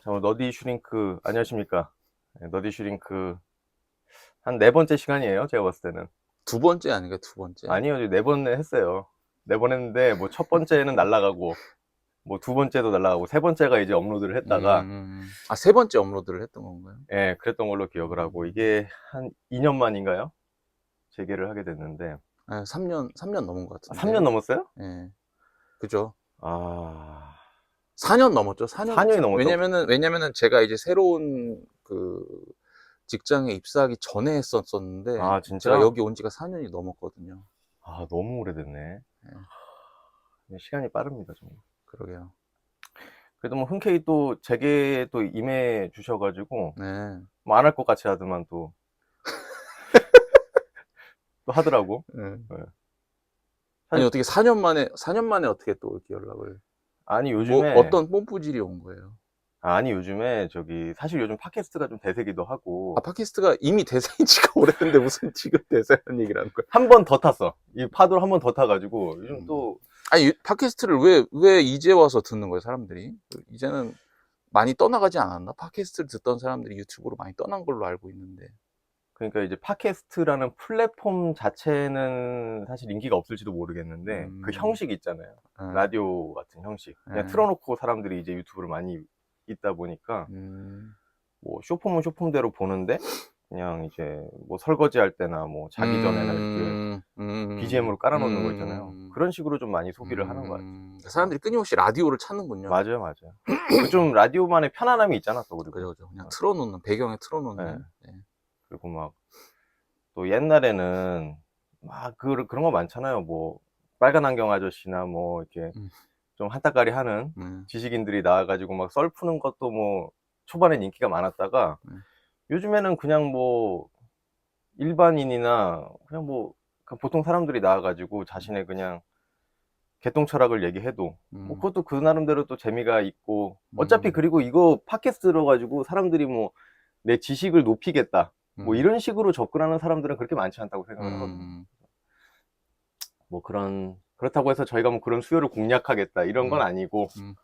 너디 슈링크, 안녕하십니까. 네, 너디 슈링크, 한 4번째 시간이에요, 제가 봤을 때는. 두 번째 아닌가, 두 번째? 아니요, 4번 했어요. 4번 했는데, 뭐, 첫 번째는 날라가고, 뭐, 2번째도 날라가고, 3번째가 이제 업로드를 했다가, 아, 세 번째 업로드를 했던 건가요? 예, 그랬던 걸로 기억을 하고, 이게 한 2년 만인가요? 재개를 하게 됐는데, 아, 3년 넘은 것 같은데. 3년 넘었어요? 예. 그죠. 아, 4년 넘었죠. 4년이 넘었다고? 왜냐면은 제가 이제 새로운 그 직장에 입사하기 전에 했었었는데, 아, 제가 진짜? 여기 온 지가 4년이 넘었거든요. 아, 너무 오래됐네. 예. 시간이 빠릅니다, 정말. 그러게요. 그래도 뭐, 흔쾌히 또 재개 또 임해 주셔가지고, 네. 뭐 안 할 것 같이 하더만 또 하더라고. 예. 예. 아니, 사실, 어떻게 4년 만에 어떻게 또 이렇게 연락을, 아니, 뭐, 요즘에, 어떤 뽐뿌질이 온 거예요? 아니, 요즘에, 사실 요즘 팟캐스트가 좀 대세기도 아, 하고, 팟캐스트가 이미 대세인 지가 오래됐는데 무슨 지금 대세라는 얘기를 하는 거야? 한 번 더 탔어. 이 파도를 한 번 더 타가지고, 요즘 또, 아니, 팟캐스트를 왜 이제 와서 듣는 거예요, 사람들이? 이제는 많이 떠나가지 않았나? 팟캐스트를 듣던 사람들이 유튜브로 많이 떠난 걸로 알고 있는데. 그러니까 이제 팟캐스트라는 플랫폼 자체는 사실 인기가 없을지도 모르겠는데, 그 음, 형식 있잖아요. 예, 라디오 같은 형식. 그냥 예, 틀어놓고 사람들이 이제 유튜브를 많이 있다 보니까, 음, 뭐, 쇼폼은 쇼폼대로 보는데, 그냥 이제 뭐 설거지 할 때나 뭐 자기 전에나 이렇게 BGM으로 깔아놓는 거 있잖아요. 그런 식으로 좀 많이 소비를 하는 것 같아요. 그래서 사람들이 끊임없이 라디오를 찾는군요. 맞아요, 맞아요. 그 좀 라디오만의 편안함이 있잖아, 또 그리고. 그죠, 그죠. 그냥 어, 틀어놓는, 배경에 예. 틀어놓는. 예. 그리고 막 또 옛날에는 막 그런 거 많잖아요. 뭐 빨간 안경 아저씨나 뭐 이렇게 음, 좀 한따까리 하는 음, 지식인들이 나와가지고 막 썰 푸는 것도 뭐 초반엔 인기가 많았다가 음, 요즘에는 그냥 뭐 일반인이나 그냥 뭐 보통 사람들이 나와가지고 자신의 그냥 개똥 철학을 얘기해도 뭐 음, 그것도 그 나름대로 또 재미가 있고 어차피 음, 그리고 이거 팟캐스트 들어가지고 사람들이 뭐 내 지식을 높이겠다 뭐 음, 이런 식으로 접근하는 사람들은 그렇게 많지 않다고 생각을 하거든요. 음, 뭐 그렇다고 해서 저희가 뭐 그런 수요를 공략하겠다 이런 건 음, 아니고 음.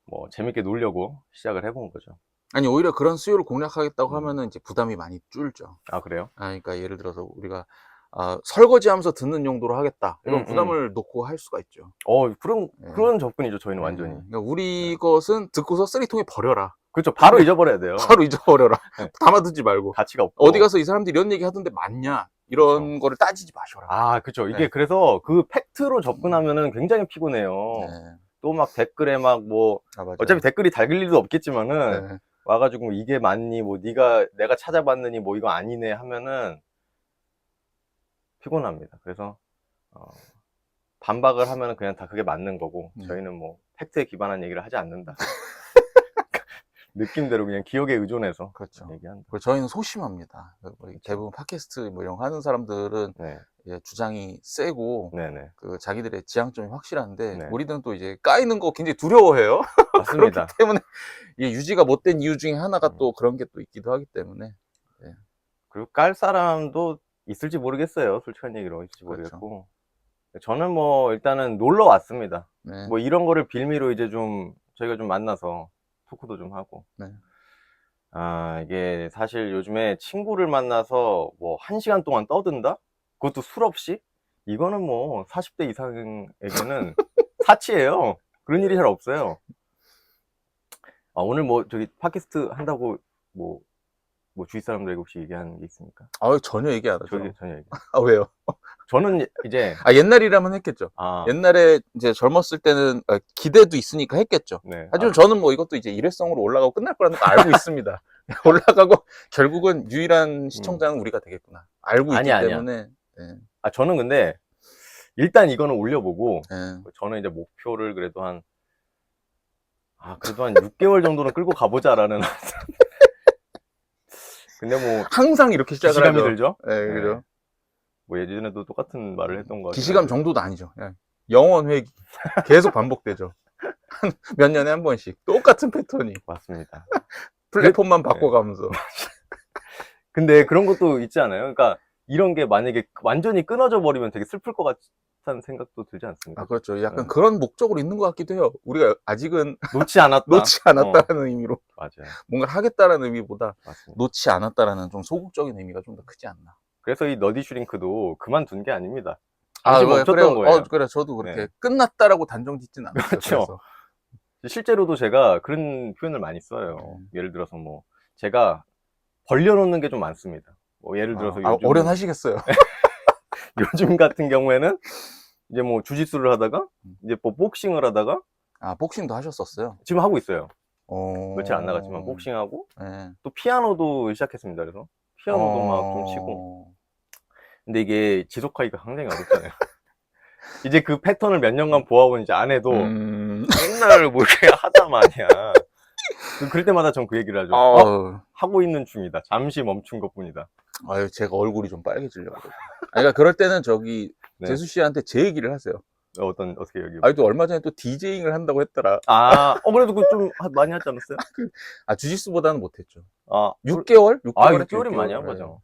뭐 재밌게 놀려고 시작을 해본 거죠. 아니, 오히려 그런 수요를 공략하겠다고 음. 하면은 이제 부담이 많이 줄죠. 아, 그래요? 아, 그러니까 예를 들어서 우리가 설거지 하면서 듣는 용도로 하겠다. 이런 음. 부담을 놓고 할 수가 있죠. 예. 그런 접근이죠, 저희는 예. 완전히. 그러니까 우리 것은 듣고서 쓰레기통에 버려라. 그렇죠. 바로 그러면 잊어버려야 돼요. 바로 잊어버려라. 네, 담아두지 말고. 가치가 어디 없고. 가서 이 사람들이 이런 얘기 하던데 맞냐? 그렇죠. 이런 거를 따지지 마셔라. 아, 그쵸. 이게 네. 그래서 그 팩트로 음, 접근하면은 굉장히 피곤해요. 네. 또 막 댓글에 막 뭐, 아, 어차피 맞아요. 댓글이 달릴 일도 없겠지만은, 네. 와가지고 뭐 이게 맞니, 뭐 내가 찾아봤느니 뭐 이거 아니네 하면은 피곤합니다. 그래서, 어, 반박을 하면은 그냥 다 그게 맞는 거고, 네. 저희는 뭐, 팩트에 기반한 얘기를 하지 않는다. 느낌대로 그냥 기억에 의존해서 그렇죠. 얘기한다. 그리고 저희는 소심합니다. 그렇죠. 대부분 팟캐스트 뭐 이런 거 하는 사람들은 네. 예, 주장이 세고 네네. 그 자기들의 지향점이 확실한데 네. 우리들은 또 이제 까이는 거 굉장히 두려워해요. 그렇기 맞습니다. 때문에 이게 유지가 못된 이유 중에 하나가 음. 또 그런 게 또 있기도 하기 때문에 예, 그리고 깔 사람도 있을지 모르겠어요. 솔직한 얘기로 있을지 그렇죠. 모르겠고. 저는 뭐 일단은 놀러 왔습니다. 네, 뭐 이런 거를 빌미로 이제 좀 저희가 좀 만나서 토크도 좀 하고. 네. 아, 이게 사실 요즘에 친구를 만나서 뭐 1시간 동안 떠든다? 그것도 술 없이? 이거는 뭐 40대 이상에게는 사치예요. 그런 일이 잘 없어요. 아, 오늘 뭐 저기 팟캐스트 한다고 뭐, 뭐 주위 사람들에게 혹시 얘기하는 게 있습니까? 전혀 얘기 안 저기 하죠. 전혀 얘기. 아, 왜요? 저는 이제 옛날이라면 했겠죠. 아, 옛날에 이제 젊었을 때는 기대도 있으니까 했겠죠. 네. 아, 하지만 저는 뭐 이것도 이제 일회성으로 올라가고 끝날 거라는 거 알고 있습니다. 올라가고 결국은 유일한 음. 시청자는 우리가 되겠구나. 알고 있기 아니야. 때문에 예, 아, 저는 근데 일단 이거는 올려보고 예. 저는 이제 목표를 그래도 한 6개월 정도는 끌고 가보자라는 근데 뭐 항상 이렇게 시작을 기시감이 하죠. 들죠? 예, 네. 그죠. 뭐 예전에도 똑같은 말을 했던 것 같긴 기시감 한데. 정도도 아니죠. 예. 영원 회귀. 계속 반복되죠. 몇 년에 한 번씩. 똑같은 패턴이. 맞습니다. 그래, 플랫폼만 네. 바꿔가면서. 근데 그런 것도 있지 않아요? 그러니까 이런 게 만약에 완전히 끊어져 버리면 되게 슬플 것 같다는 생각도 들지 않습니까? 아, 그렇죠. 약간 네. 그런 목적으로 있는 것 같기도 해요. 우리가 아직은 놓지 않았다. 놓지 않았다라는 의미로 맞아요. 뭔가를 하겠다라는 의미보다 맞습니다. 놓지 않았다라는 좀 소극적인 의미가 좀 더 크지 않나. 그래서 이 너디 슈링크도 그만둔 게 아닙니다. 아, 잠시 그래요. 멈췄던 거예요. 그래. 저도 그렇게 네. 끝났다라고 단정 짓진 않았어요. 그렇죠. 그래서. 실제로도 제가 그런 표현을 많이 써요. 예를 들어서 뭐 제가 벌려놓는 게 좀 많습니다. 뭐 예를 들어서 요즘 어련하시겠어요. 요즘 같은 경우에는 이제 뭐 주짓수를 하다가 이제 뭐 복싱을 하다가 아, 복싱도 하셨었어요. 지금 하고 있어요. 어... 며칠 안 나갔지만 복싱하고 네. 또 피아노도 시작했습니다. 그래서 피아노도 막 좀 치고. 근데 이게 지속하기가 굉장히 어렵잖아요. 이제 그 패턴을 몇 년간 보아보니 이제 안 해도 맨날 뭐 이렇게 하다 마냐. 그럴 때마다 전 그 얘기를 하죠. 하고 있는 중이다. 잠시 멈춘 것 뿐이다. 아유, 제가 얼굴이 좀 빨개지려고 그러죠. 그러니까 그럴 때는 저기 네. 재수 씨한테 제 얘기를 하세요. 어떻게 얘기해? 아니, 또 얼마 전에 또 디제잉을 한다고 했더라. 그래도 그 좀 많이 하지 않았어요? 주짓수보다는 못했죠. 6개월 6개월 6개월이면 많이 한 거죠.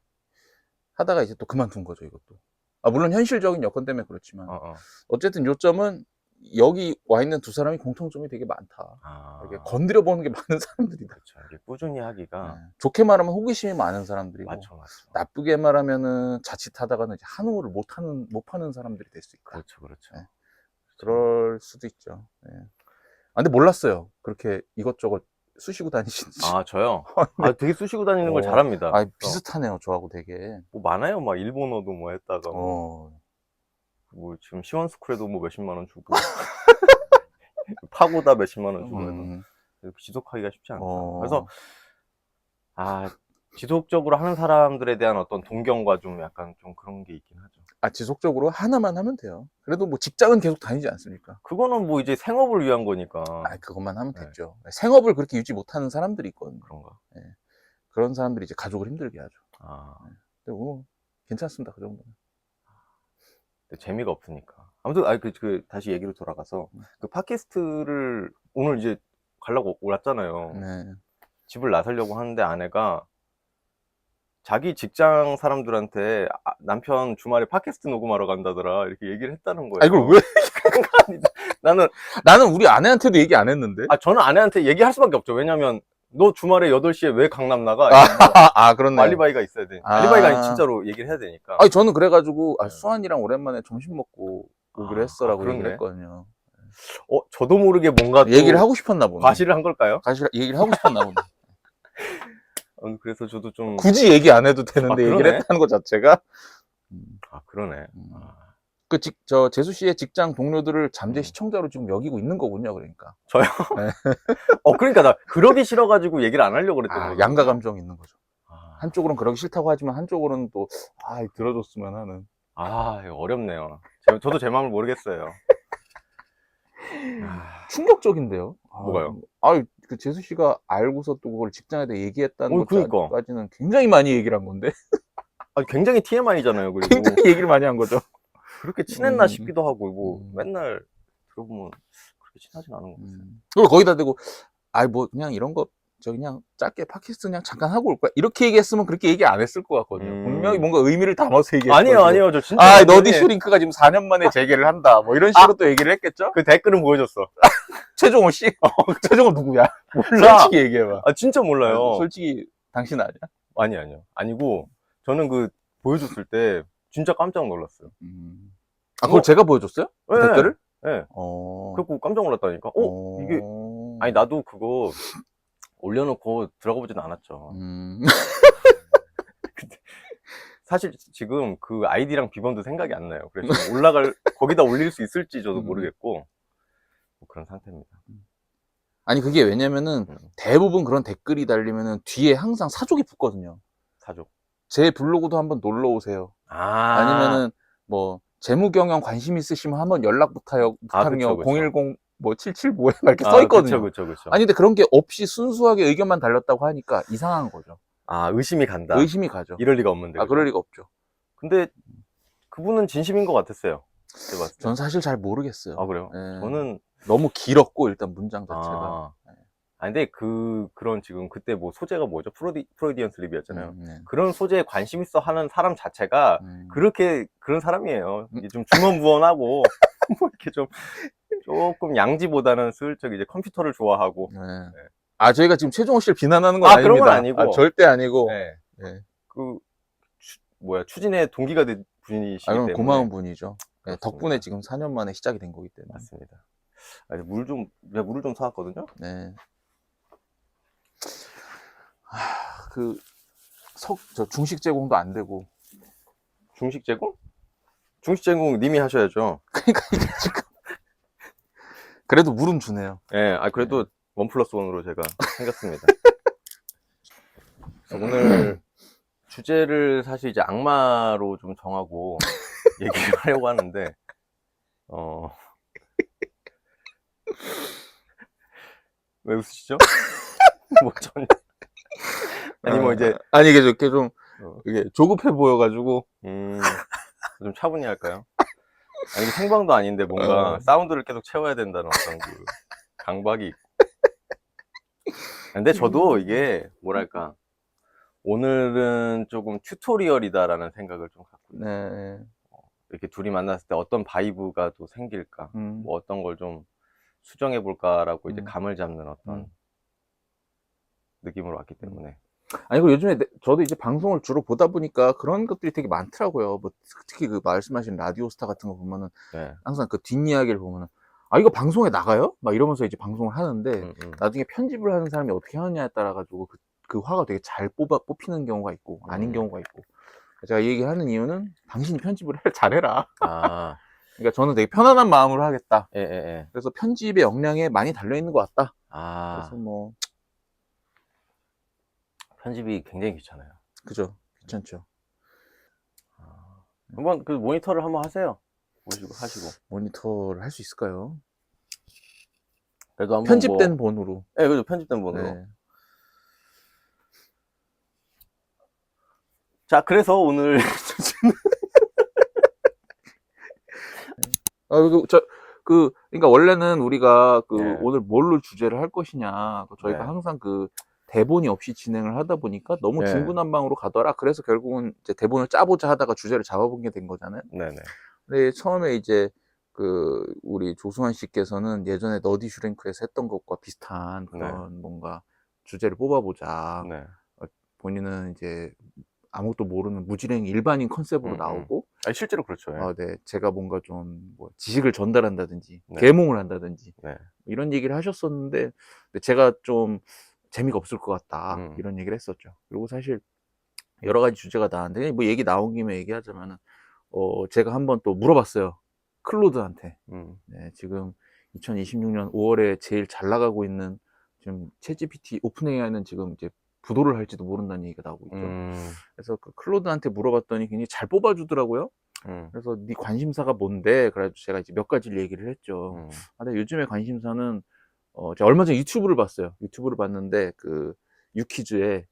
하다가 이제 또 그만둔 거죠, 이것도. 물론 현실적인 여건 때문에 그렇지만. 어. 어쨌든 요점은 여기 와 있는 두 사람이 공통점이 되게 많다. 이렇게 건드려 보는 게 많은 사람들이다. 그렇죠. 이게 꾸준히 하기가. 좋게 말하면 호기심이 많은 사람들이고. 맞죠. 나쁘게 말하면은 자칫하다가는 이제 한우를 못 파는 사람들이 될 수 있다. 그렇죠. 네. 그럴 수도 있죠. 네. 근데 몰랐어요. 그렇게 이것저것 쑤시고 다니시는지. 저요? 네. 되게 쑤시고 다니는 걸 잘합니다. 비슷하네요, 저하고 되게. 뭐 많아요. 막 일본어도 뭐 했다가 뭐 지금 시원스쿨에도 뭐 몇십만 원 주고 파고다 몇십만 원 주고 해서 지속하기가 쉽지 않다. 그래서 지속적으로 하는 사람들에 대한 어떤 동경과 좀 약간 좀 그런 게 있긴 하죠. 지속적으로 하나만 하면 돼요. 그래도 뭐 직장은 계속 다니지 않습니까? 그거는 뭐 이제 생업을 위한 거니까. 그것만 하면 됐죠. 생업을 그렇게 유지 못하는 사람들이 있거든요. 그런가? 네. 그런 사람들이 이제 가족을 힘들게 하죠. 근데 뭐 괜찮습니다. 그 정도는. 재미가 없으니까. 아무튼 다시 얘기로 돌아가서 그 팟캐스트를 오늘 이제 가려고 왔잖아요. 네. 집을 나서려고 하는데 아내가 자기 직장 사람들한테 남편 주말에 팟캐스트 녹음하러 간다더라 이렇게 얘기를 했다는 거예요. 이걸 왜? 나는 우리 아내한테도 얘기 안 했는데. 저는 아내한테 얘기할 수밖에 없죠. 왜냐면 너 주말에 8시에 왜 강남 나가? 그렇네. 알리바이가 있어야 되니까. 알리바이가 아니 진짜로 얘기를 해야 되니까. 저는 그래가지고 수환이랑 오랜만에 점심 먹고 오기로 했어라고 얘기를 했거든요. 저도 모르게 뭔가 얘기를 하고 싶었나 보네. 과시를 한 걸까요? 얘기를 하고 싶었나 보네. 그래서 저도 좀 굳이 얘기 안 해도 되는데 얘기를 했다는 것 자체가. 그러네. 재수 씨의 직장 동료들을 잠재 시청자로 지금 여기고 있는 거군요, 그러니까. 저요? 네. 그러니까 나 그러기 싫어가지고 얘기를 안 하려고 그랬던 거예요. 양가 감정이 있는 거죠. 한쪽으로는 그러기 싫다고 하지만 한쪽으로는 또 들어줬으면 하는. 이거 어렵네요. 저도 제 마음을 모르겠어요. 충격적인데요. 뭐가요? 그 재수 씨가 알고서 또 그걸 직장에다 얘기했다는 그러니까. 것까지는 굉장히 많이 얘기를 한 건데. 굉장히 TMI잖아요. 그리고 굉장히 얘기를 많이 한 거죠. 그렇게 친했나 싶기도 하고 뭐 맨날 들어보면 그렇게 친하진 않은 것 같아요. 그걸 거기다 대고 뭐 그냥 이런 거 그냥 짧게 팟캐스트 그냥 잠깐 하고 올 거야. 이렇게 얘기했으면 그렇게 얘기 안 했을 것 같거든요. 분명히 뭔가 의미를 담아서 얘기했어요. 아니요. 저 진짜 너디 슈링크가 지금 4년 만에 재개를 한다. 뭐 이런 식으로 또 얘기를 했겠죠? 그 댓글은 보여줬어. 최종호 씨? 최종호 누구야? 몰라. 솔직히 얘기해봐. 진짜 몰라요. 솔직히 당신 아니야? 아니요. 아니고 저는 그 보여줬을 때 진짜 깜짝 놀랐어요. 그걸 제가 보여줬어요? 네. 댓글을? 네. 그래갖고 깜짝 놀랐다니까. 이게 나도 그거 올려놓고 들어가 보진 않았죠. 근데 사실 지금 그 아이디랑 비번도 생각이 안 나요. 그래서 거기다 올릴 수 있을지 저도 모르겠고 뭐 그런 상태입니다. 그게 왜냐면은 대부분 그런 댓글이 달리면은 뒤에 항상 사족이 붙거든요. 사족. 제 블로그도 한번 놀러 오세요. 아니면은 뭐 재무 경영 관심 있으시면 한번 연락 부탁하여 010 뭐 775에 막 이렇게 써 있거든요. 그쵸. 근데 그런 게 없이 순수하게 의견만 달렸다고 하니까 이상한 거죠. 의심이 간다. 의심이 가죠. 이럴 리가 없는데. 그럴 리가 없죠. 근데 그분은 진심인 것 같았어요. 전 사실 잘 모르겠어요. 그래요? 네. 저는 너무 길었고 일단 문장 자체가. 아, 근데 그런 지금 그때 뭐 소재가 뭐죠? 프로이디언 슬립이었잖아요. 네. 그런 소재에 관심 있어 하는 사람 자체가 그런 사람이에요. 음. 이게 좀 주머무언하고, 뭐 이렇게 조금 양지보다는 슬쩍 이제 컴퓨터를 좋아하고. 네. 네. 아, 저희가 지금 최종호 씨를 비난하는 건 그런 건 아닙니다. 아니고. 아, 절대 아니고. 네. 네. 추진의 동기가 된 분이시기 아, 그럼 때문에. 고마운 분이죠. 네, 그렇습니다. 덕분에 지금 4년 만에 시작이 된 거기 때문에. 맞습니다. 아, 내가 물을 좀 사왔거든요? 네. 저 중식 제공도 안 되고. 중식 제공? 중식 제공 님이 하셔야죠. 그러니까 이게 지금. 그래도 물은 주네요. 예, 그래도 1+1으로 제가 생겼습니다. 오늘 주제를 사실 이제 악마로 좀 정하고 얘기를 하려고 하는데, 왜 웃으시죠? 뭐 아니, 뭐 이제. 아니, 이게 좀, 어. 이게 조급해 보여가지고. 좀 차분히 할까요? 아니, 생방도 아닌데 뭔가 사운드를 계속 채워야 된다는 어떤 강박이 있고. 근데 저도 이게, 뭐랄까, 오늘은 조금 튜토리얼이다라는 생각을 좀 갖고 있어요. 네. 이렇게 둘이 만났을 때 어떤 바이브가 또 생길까, 뭐 어떤 걸 좀 수정해 볼까라고 이제 감을 잡는 어떤 느낌으로 왔기 때문에. 아니, 그리고 요즘에 저도 이제 방송을 주로 보다 보니까 그런 것들이 되게 많더라고요. 뭐 특히 그 말씀하신 라디오스타 같은 거 보면은 네. 항상 그 뒷이야기를 보면은 이거 방송에 나가요? 막 이러면서 이제 방송을 하는데 나중에 편집을 하는 사람이 어떻게 하느냐에 따라 가지고 그 화가 되게 잘 뽑히는 경우가 있고 아닌 경우가 있고. 제가 이 얘기를 하는 이유는 당신이 편집을 잘해라. 그러니까 저는 되게 편안한 마음으로 하겠다. 예. 그래서 편집의 역량에 많이 달려 있는 것 같다. 그래서 뭐 편집이 굉장히 귀찮아요. 그죠? 귀찮죠. 한번 그 모니터를 한번 하세요. 하시고. 모니터를 할 수 있을까요? 그래도 한번 편집된 본으로. 네, 그죠. 편집된 본으로. 네. 자, 그래서 오늘 그러니까 원래는 우리가 네. 오늘 뭘로 주제를 할 것이냐. 저희가 네. 항상 대본이 없이 진행을 하다 보니까 너무 네. 중구난방으로 가더라. 그래서 결국은 이제 대본을 짜보자 하다가 주제를 잡아본 게 된 거잖아요. 네네. 근데 처음에 이제 우리 조승환 씨께서는 예전에 너디 슈랭크에서 했던 것과 비슷한 그런 뭔가 주제를 뽑아보자. 네. 본인은 이제 아무것도 모르는 무지랭이 일반인 컨셉으로 나오고. 아니, 실제로 그렇죠. 네. 제가 뭔가 좀 지식을 전달한다든지 네. 계몽을 한다든지 네. 이런 얘기를 하셨었는데 제가 좀 재미가 없을 것 같다 이런 얘기를 했었죠. 그리고 사실 여러 가지 주제가 나왔는데 뭐 얘기 나온 김에 얘기하자면은 제가 한번 또 물어봤어요. 클로드한테. 네, 지금 2026년 5월에 제일 잘 나가고 있는 지금 챗GPT 오픈AI는 지금 이제 부도를 할지도 모른다는 얘기가 나오고 있죠. 그래서 그 클로드한테 물어봤더니 굉장히 잘 뽑아주더라고요. 그래서 네 관심사가 뭔데? 그래가지고 제가 이제 몇 가지를 얘기를 했죠. 근데 요즘에 관심사는 제가 얼마 전에 유튜브를 봤어요. 유튜브를 봤는데 유퀴즈에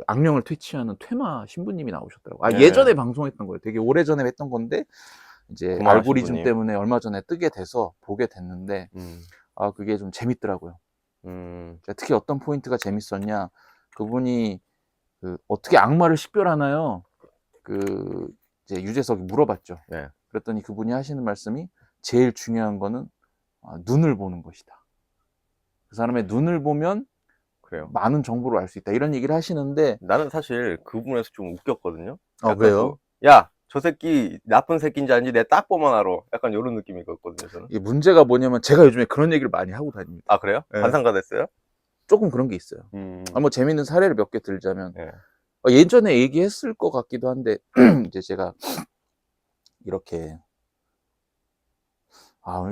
악령을 퇴치하는 퇴마 신부님이 나오셨더라고요. 네. 예전에 방송했던 거예요. 되게 오래전에 했던 건데 이제 알고리즘 신부님. 때문에 얼마 전에 뜨게 돼서 보게 됐는데 그게 좀 재밌더라고요. 특히 어떤 포인트가 재밌었냐, 그분이 어떻게 악마를 식별하나요? 이제 유재석이 물어봤죠. 네. 그랬더니 그분이 하시는 말씀이 제일 중요한 거는 눈을 보는 것이다. 그 사람의 눈을 보면 그래요. 많은 정보를 알 수 있다. 이런 얘기를 하시는데 나는 사실 그 부분에서 좀 웃겼거든요. 왜요? 야, 저 새끼 나쁜 새끼인지 아닌지 내가 딱 보면 알아. 약간 이런 느낌이었거든요, 저는. 이게 문제가 뭐냐면 제가 요즘에 그런 얘기를 많이 하고 다닙니다. 아, 그래요? 네. 반상가 됐어요? 조금 그런 게 있어요. 뭐 재밌는 사례를 몇 개 들자면 예전에 얘기했을 것 같기도 한데 이제 제가 이렇게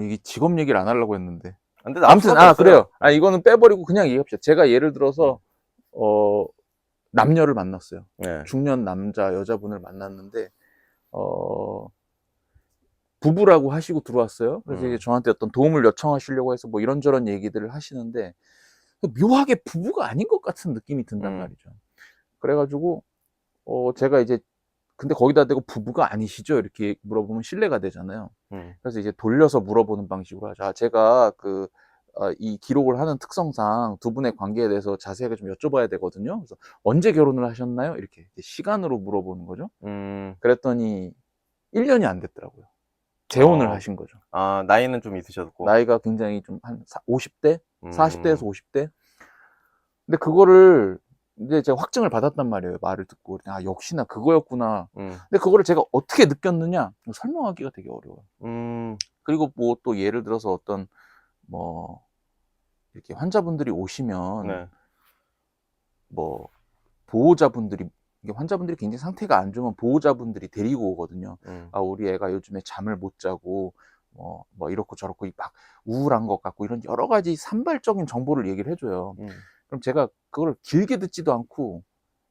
이게 직업 얘기를 안 하려고 했는데 근데 아무튼 그래요. 이거는 빼버리고 그냥 얘기합시다. 제가 예를 들어서 남녀를 만났어요. 네. 중년 남자 여자분을 만났는데 부부라고 하시고 들어왔어요. 그래서 이제 저한테 어떤 도움을 요청하시려고 해서 뭐 이런저런 얘기들을 하시는데 묘하게 부부가 아닌 것 같은 느낌이 든단 말이죠. 그래가지고 제가 이제 근데 거기다 대고 부부가 아니시죠? 이렇게 물어보면 신뢰가 되잖아요. 그래서 이제 돌려서 물어보는 방식으로 하죠. 제가 이 기록을 하는 특성상 두 분의 관계에 대해서 자세하게 좀 여쭤봐야 되거든요. 그래서 언제 결혼을 하셨나요? 이렇게 시간으로 물어보는 거죠. 그랬더니 1년이 안 됐더라고요. 재혼을 하신 거죠. 나이는 좀 있으셨고. 나이가 굉장히 좀 한 50대? 40대에서 음. 50대? 근데 그거를 이제 제가 확증을 받았단 말이에요. 말을 듣고. 역시나 그거였구나. 근데 그거를 제가 어떻게 느꼈느냐? 설명하기가 되게 어려워요. 그리고 뭐 또 예를 들어서 어떤 뭐 이렇게 환자분들이 오시면 네. 뭐 보호자분들이, 이게 환자분들이 굉장히 상태가 안 좋으면 보호자분들이 데리고 오거든요. 우리 애가 요즘에 잠을 못 자고 뭐 이렇고 저렇고 막 우울한 것 같고 이런 여러 가지 산발적인 정보를 얘기를 해줘요. 그럼 제가 그걸 길게 듣지도 않고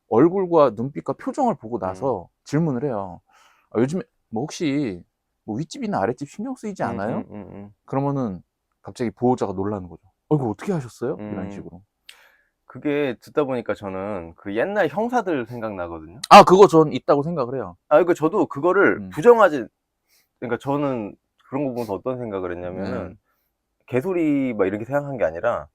얼굴과 눈빛과 표정을 보고 나서 질문을 해요. 요즘에 뭐 혹시 뭐 윗집이나 아랫집 신경 쓰이지 않아요? 그러면은 갑자기 보호자가 놀라는 거죠. 이거 어떻게 하셨어요? 이런 식으로. 그게 듣다 보니까 저는 그 옛날 형사들 생각나거든요. 그거 전 있다고 생각을 해요. 그러니까 저도 그거를 음. 부정하지, 그러니까 저는 그런 거 보면서 어떤 생각을 했냐면은, 개소리 막 이렇게 생각한 게 아니라,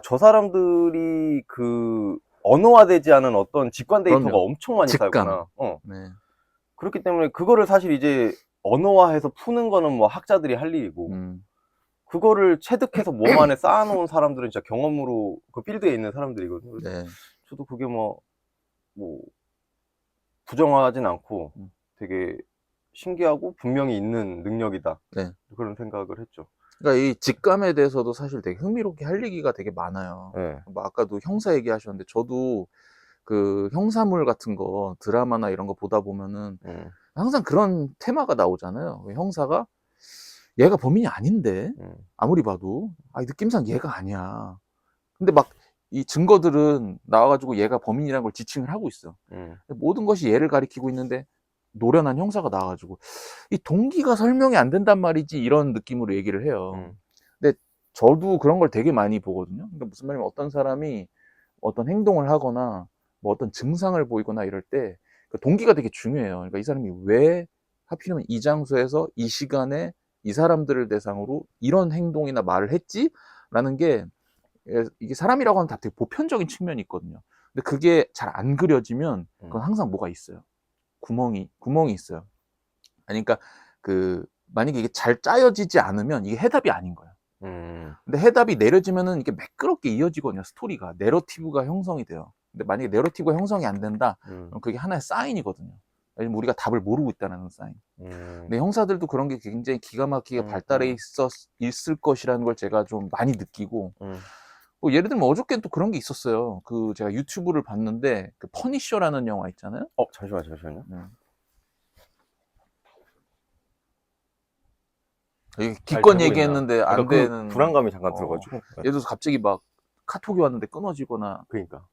저 사람들이 그 언어화되지 않은 어떤 직관 데이터가 그럼요. 엄청 많이 직감. 쌓였구나. 네. 그렇기 때문에 그거를 사실 이제 언어화해서 푸는 거는 뭐 학자들이 할 일이고, 음. 그거를 체득해서 몸 안에 쌓아놓은 사람들은 진짜 경험으로 그 필드에 있는 사람들이거든요. 그래서 네. 저도 그게 뭐 부정하진 않고 음. 되게 신기하고 분명히 있는 능력이다. 네. 그런 생각을 했죠. 그러니까 이 직감에 대해서도 사실 되게 흥미롭게 할 얘기가 되게 많아요. 네. 뭐 아까도 형사 얘기하셨는데 저도 그 형사물 같은 거 드라마나 이런 거 보다 보면은 항상 그런 테마가 나오잖아요. 형사가 얘가 범인이 아닌데 아무리 봐도 이 느낌상 얘가 아니야. 근데 막 이 증거들은 나와가지고 얘가 범인이라는 걸 지칭을 하고 있어. 모든 것이 얘를 가리키고 있는데 노련한 형사가 나와가지고 이 동기가 설명이 안 된단 말이지, 이런 느낌으로 얘기를 해요. 근데 저도 그런 걸 되게 많이 보거든요. 그러니까 무슨 말이냐면 어떤 사람이 어떤 행동을 하거나 뭐 어떤 증상을 보이거나 이럴 때 그 동기가 되게 중요해요. 그러니까 이 사람이 왜 하필이면 이 장소에서 이 시간에 이 사람들을 대상으로 이런 행동이나 말을 했지? 라는 게, 이게 사람이라고 하면 다 되게 보편적인 측면이 있거든요. 근데 그게 잘 안 그려지면 그건 항상 뭐가 있어요. 구멍이 있어요. 그러니까 만약에 이게 잘 짜여지지 않으면 이게 해답이 아닌 거예요. 근데 해답이 내려지면은 이게 매끄럽게 이어지거든요. 스토리가, 내러티브가 형성이 돼요. 근데 만약에 내러티브가 형성이 안 된다, 그럼 그게 하나의 사인이거든요. 왜냐면 우리가 답을 모르고 있다는 사인. 근데 형사들도 그런 게 굉장히 기가 막히게 발달해 있을 것이라는 걸 제가 좀 많이 느끼고, 뭐 예를 들면 어저께 또 그런 게 있었어요. 제가 유튜브를 봤는데 그 퍼니셔라는 영화 있잖아요. 잠시만요. 기껏 되고 있나? 얘기했는데 안 그러니까 그 되는. 불안감이 잠깐 들어가지고. 예를 들어서 갑자기 막 카톡이 왔는데 끊어지거나. 그러니까.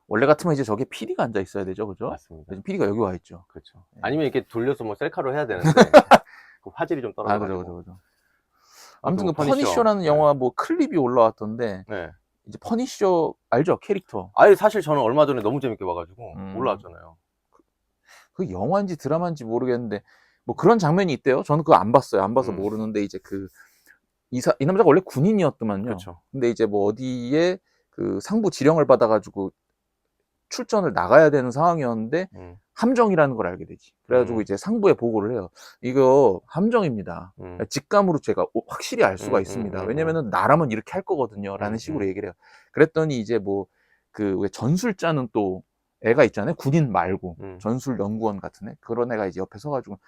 원래 같으면 이제 저게 PD가 앉아 있어야 되죠, 그죠? 맞습니다. 지금 PD가 여기 와 있죠. 그렇죠. 아니면 이렇게 돌려서 뭐 셀카로 해야 되는데 그 화질이 좀 떨어져가지고. 그죠. 아무튼 그 퍼니셔. 퍼니셔라는 네. 영화 뭐 클립이 올라왔던데, 네. 이제 퍼니셔 알죠? 캐릭터. 사실 저는 얼마 전에 너무 재밌게 봐가지고 올라왔잖아요. 그 영화인지 드라마인지 모르겠는데 뭐 그런 장면이 있대요. 저는 그거 안 봤어요. 안 봐서 모르는데, 이제 이 남자가 원래 군인이었더만요. 그렇죠. 근데 이제 뭐 어디에 상부 지령을 받아가지고 출전을 나가야 되는 상황이었는데 함정이라는 걸 알게 되지. 그래가지고 이제 상부에 보고를 해요. 이거 함정입니다. 직감으로 제가 확실히 알 수가 있습니다. 왜냐면은 나라면 이렇게 할 거거든요. 라는 식으로 얘기를 해요. 그랬더니 이제 뭐 왜 전술자는 또 애가 있잖아요. 군인 말고 전술연구원 같은 애. 그런 애가 이제 옆에 서가지고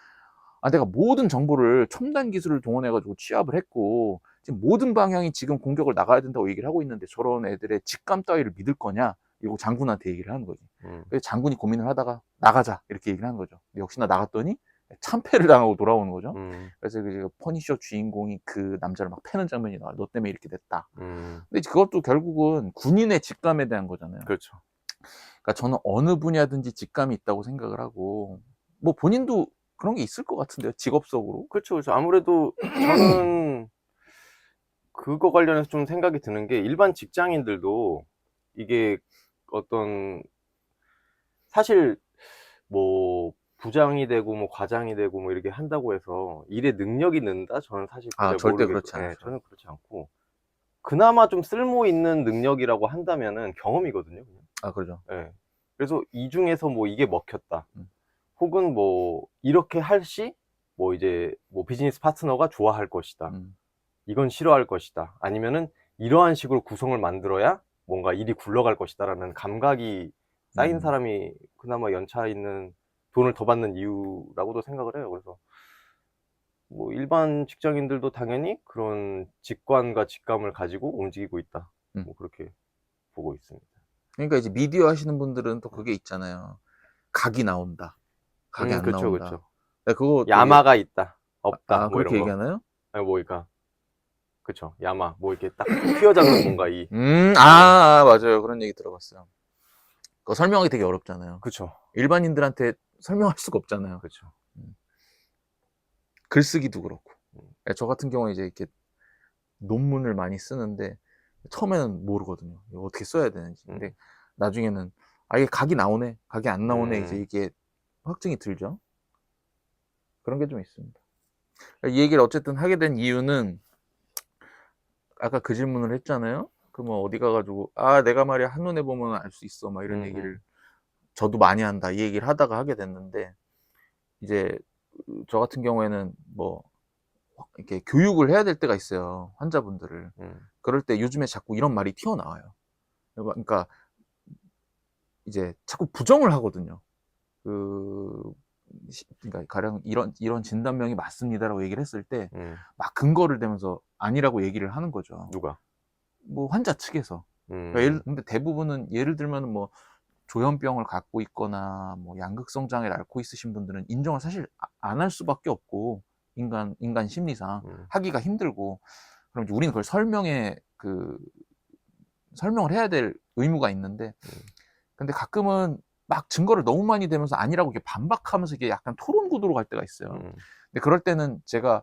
내가 모든 정보를 첨단 기술을 동원해가지고 취합을 했고 지금 모든 방향이 지금 공격을 나가야 된다고 얘기를 하고 있는데 저런 애들의 직감 따위를 믿을 거냐? 이러고 장군한테 얘기를 하는 거지. 그래서 장군이 고민을 하다가 나가자 이렇게 얘기를 하는 거죠. 역시나 나갔더니 참패를 당하고 돌아오는 거죠. 그래서 그 퍼니셔 주인공이 그 남자를 막 패는 장면이 나와요. 너 때문에 이렇게 됐다. 근데 그것도 결국은 군인의 직감에 대한 거잖아요. 그렇죠. 그러니까 저는 어느 분야든지 직감이 있다고 생각을 하고, 뭐 본인도 그런 게 있을 것 같은데요, 직업적으로. 그렇죠. 아무래도 저는 그거 관련해서 좀 생각이 드는 게, 일반 직장인들도 이게 어떤, 사실 뭐 부장이 되고 뭐 과장이 되고 뭐 이렇게 한다고 해서 일의 능력이 는다? 저는 사실 잘 절대 모르겠고, 그렇지 않죠. 저는 그렇지 않고, 그나마 좀 쓸모 있는 능력이라고 한다면은 경험이거든요. 그냥. 그죠. 예. 그래서 이 중에서 뭐 이게 먹혔다. 음. 혹은 뭐 이렇게 할 시, 뭐 이제 뭐 비즈니스 파트너가 좋아할 것이다. 이건 싫어할 것이다. 아니면은 이러한 식으로 구성을 만들어야 뭔가 일이 굴러갈 것이다라는 감각이 쌓인 사람이 그나마 연차 있는 돈을 더 받는 이유라고도 생각을 해요. 그래서 뭐 일반 직장인들도 당연히 그런 직관과 직감을 가지고 움직이고 있다. 뭐 그렇게 보고 있습니다. 그러니까 이제 미디어 하시는 분들은 또 그게 있잖아요. 각이 나온다. 각이 안 그쵸, 나온다. 그쵸. 그거 되게, 야마가 있다, 없다, 뭐 그렇게 이런 거. 얘기하나요? 아니, 뭐, 그러니까, 그쵸. 야마. 뭐, 이렇게 딱 휘어잡는 뭔가 맞아요. 그런 얘기 들어봤어요. 그거 설명하기 되게 어렵잖아요. 그쵸. 일반인들한테 설명할 수가 없잖아요. 그쵸. 글쓰기도 그렇고. 저 같은 경우에 이제 이렇게 논문을 많이 쓰는데 처음에는 모르거든요. 이거 어떻게 써야 되는지. 근데 나중에는 이게 각이 나오네, 각이 안 나오네, 이제 이게 확증이 들죠. 그런 게 좀 있습니다. 이 얘기를 어쨌든 하게 된 이유는 아까 그 질문을 했잖아요. 그 뭐 어디 가가지고 내가 말이야 한눈에 보면 알 수 있어 막 이런 얘기를 저도 많이 한다 이 얘기를 하다가 하게 됐는데, 이제 저 같은 경우에는 뭐 이렇게 교육을 해야 될 때가 있어요, 환자분들을. 그럴 때 요즘에 자꾸 이런 말이 튀어나와요. 그러니까 이제 자꾸 부정을 하거든요. 그러니까 가령 이런 진단명이 맞습니다라고 얘기를 했을 때 막 근거를 대면서 아니라고 얘기를 하는 거죠. 누가? 뭐 환자 측에서. 그러니까 근데 대부분은 예를 들면 뭐 조현병을 갖고 있거나 뭐 양극성 장애를 앓고 있으신 분들은 인정을 사실 안 할 수밖에 없고, 인간 심리상 하기가 힘들고, 그럼 이제 우리는 그걸 설명을 해야 될 의무가 있는데, 근데 가끔은 막 증거를 너무 많이 대면서 아니라고 이렇게 반박하면서 이게 약간 토론 구도로 갈 때가 있어요. 근데 그럴 때는 제가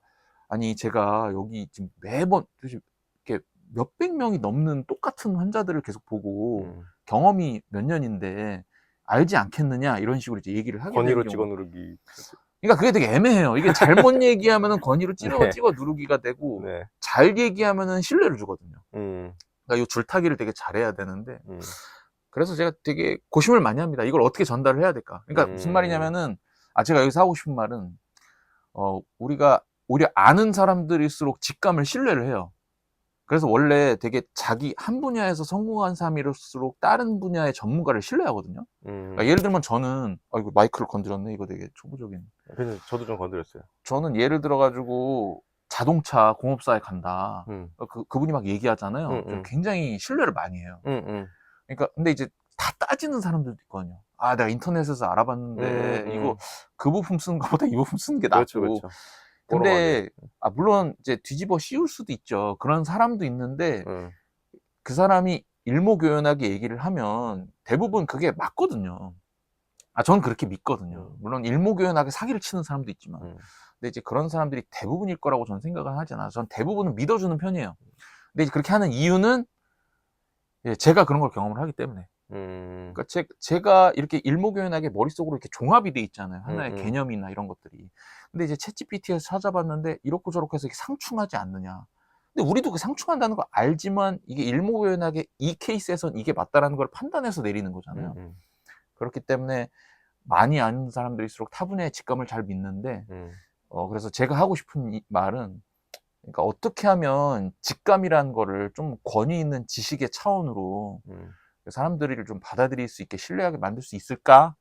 여기 지금 매번 이렇게 몇백 명이 넘는 똑같은 환자들을 계속 보고 경험이 몇 년인데 알지 않겠느냐 이런 식으로 이제 얘기를 하게 되는 권위로 경우가. 찍어 누르기. 그러니까 그게 되게 애매해요. 이게 잘못 얘기하면은 권위로 네. 찍어 누르기가 되고, 네. 잘 얘기하면은 신뢰를 주거든요. 음. 그러니까 이 줄타기를 되게 잘해야 되는데, 그래서 제가 되게 고심을 많이 합니다. 이걸 어떻게 전달을 해야 될까? 그러니까 무슨 말이냐면은, 제가 여기서 하고 싶은 말은, 우리가 오히려 아는 사람들일수록 직감을 신뢰를 해요. 그래서 원래 되게 자기 한 분야에서 성공한 사람일수록 다른 분야의 전문가를 신뢰하거든요. 그러니까 예를 들면 저는, 이거 마이크를 건드렸네. 이거 되게 초보적인. 그래서 저도 좀 건드렸어요. 저는 예를 들어가지고 자동차 공업사에 간다. 그분이 막 얘기하잖아요. 저는 굉장히 신뢰를 많이 해요. 그러니까 근데 이제 다 따지는 사람들도 있거든요. 내가 인터넷에서 알아봤는데 이거 그 부품 쓰는 것보다 이 부품 쓰는 게 낫고. 그렇죠. 근데 물론 이제 뒤집어 씌울 수도 있죠. 그런 사람도 있는데 그 사람이 일목요연하게 얘기를 하면 대부분 그게 맞거든요. 저는 그렇게 믿거든요. 물론 일목요연하게 사기를 치는 사람도 있지만, 근데 이제 그런 사람들이 대부분일 거라고 저는 생각을 하지 않아요. 전 대부분은 믿어주는 편이에요. 근데 이제 그렇게 하는 이유는 제가 그런 걸 경험을 하기 때문에. 그러니까 제가 이렇게 일목요연하게 머릿속으로 이렇게 종합이 돼 있잖아요. 하나의 개념이나 이런 것들이. 근데 이제 챗GPT에서 찾아봤는데 이렇고 저렇고 해서 이게 상충하지 않느냐. 근데 우리도 그 상충한다는 걸 알지만 이게 일목요연하게 이 케이스에선 이게 맞다라는 걸 판단해서 내리는 거잖아요. 그렇기 때문에 많이 아는 사람들일수록 타 분야의 직감을 잘 믿는데, 그래서 제가 하고 싶은 말은, 그러니까 어떻게 하면 직감이라는 거를 좀 권위 있는 지식의 차원으로 사람들을 좀 받아들일 수 있게 신뢰하게 만들 수 있을까?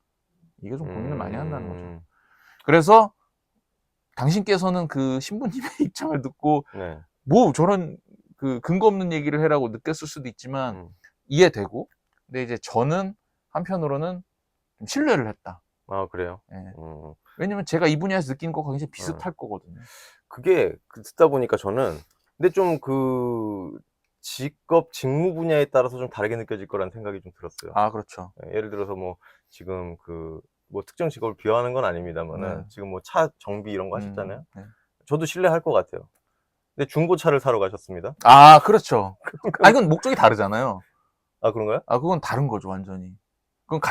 이게 좀 고민을 많이 한다는 거죠. 그래서 당신께서는 그 신부님의 입장을 듣고 뭐 저런 그 근거 없는 얘기를 해라고 느꼈을 수도 있지만 이해되고, 근데 이제 저는 한편으로는 좀 신뢰를 했다. 그래요? 예. 왜냐면 제가 이 분야에서 느낀 거가 굉장히 비슷할 거거든요. 그게 듣다 보니까 저는, 근데 좀 직업 직무 분야에 따라서 좀 다르게 느껴질 거라는 생각이 좀 들었어요. 그렇죠. 예를 들어서 뭐 지금 뭐 특정 직업을 비하하는 건 아닙니다만은 지금 뭐 차 정비 이런 거 하셨잖아요. 네. 저도 신뢰할 것 같아요. 근데 중고차를 사러 가셨습니다. 그렇죠. 이건 목적이 다르잖아요. 그런가요? 그건 다른 거죠, 완전히. 그건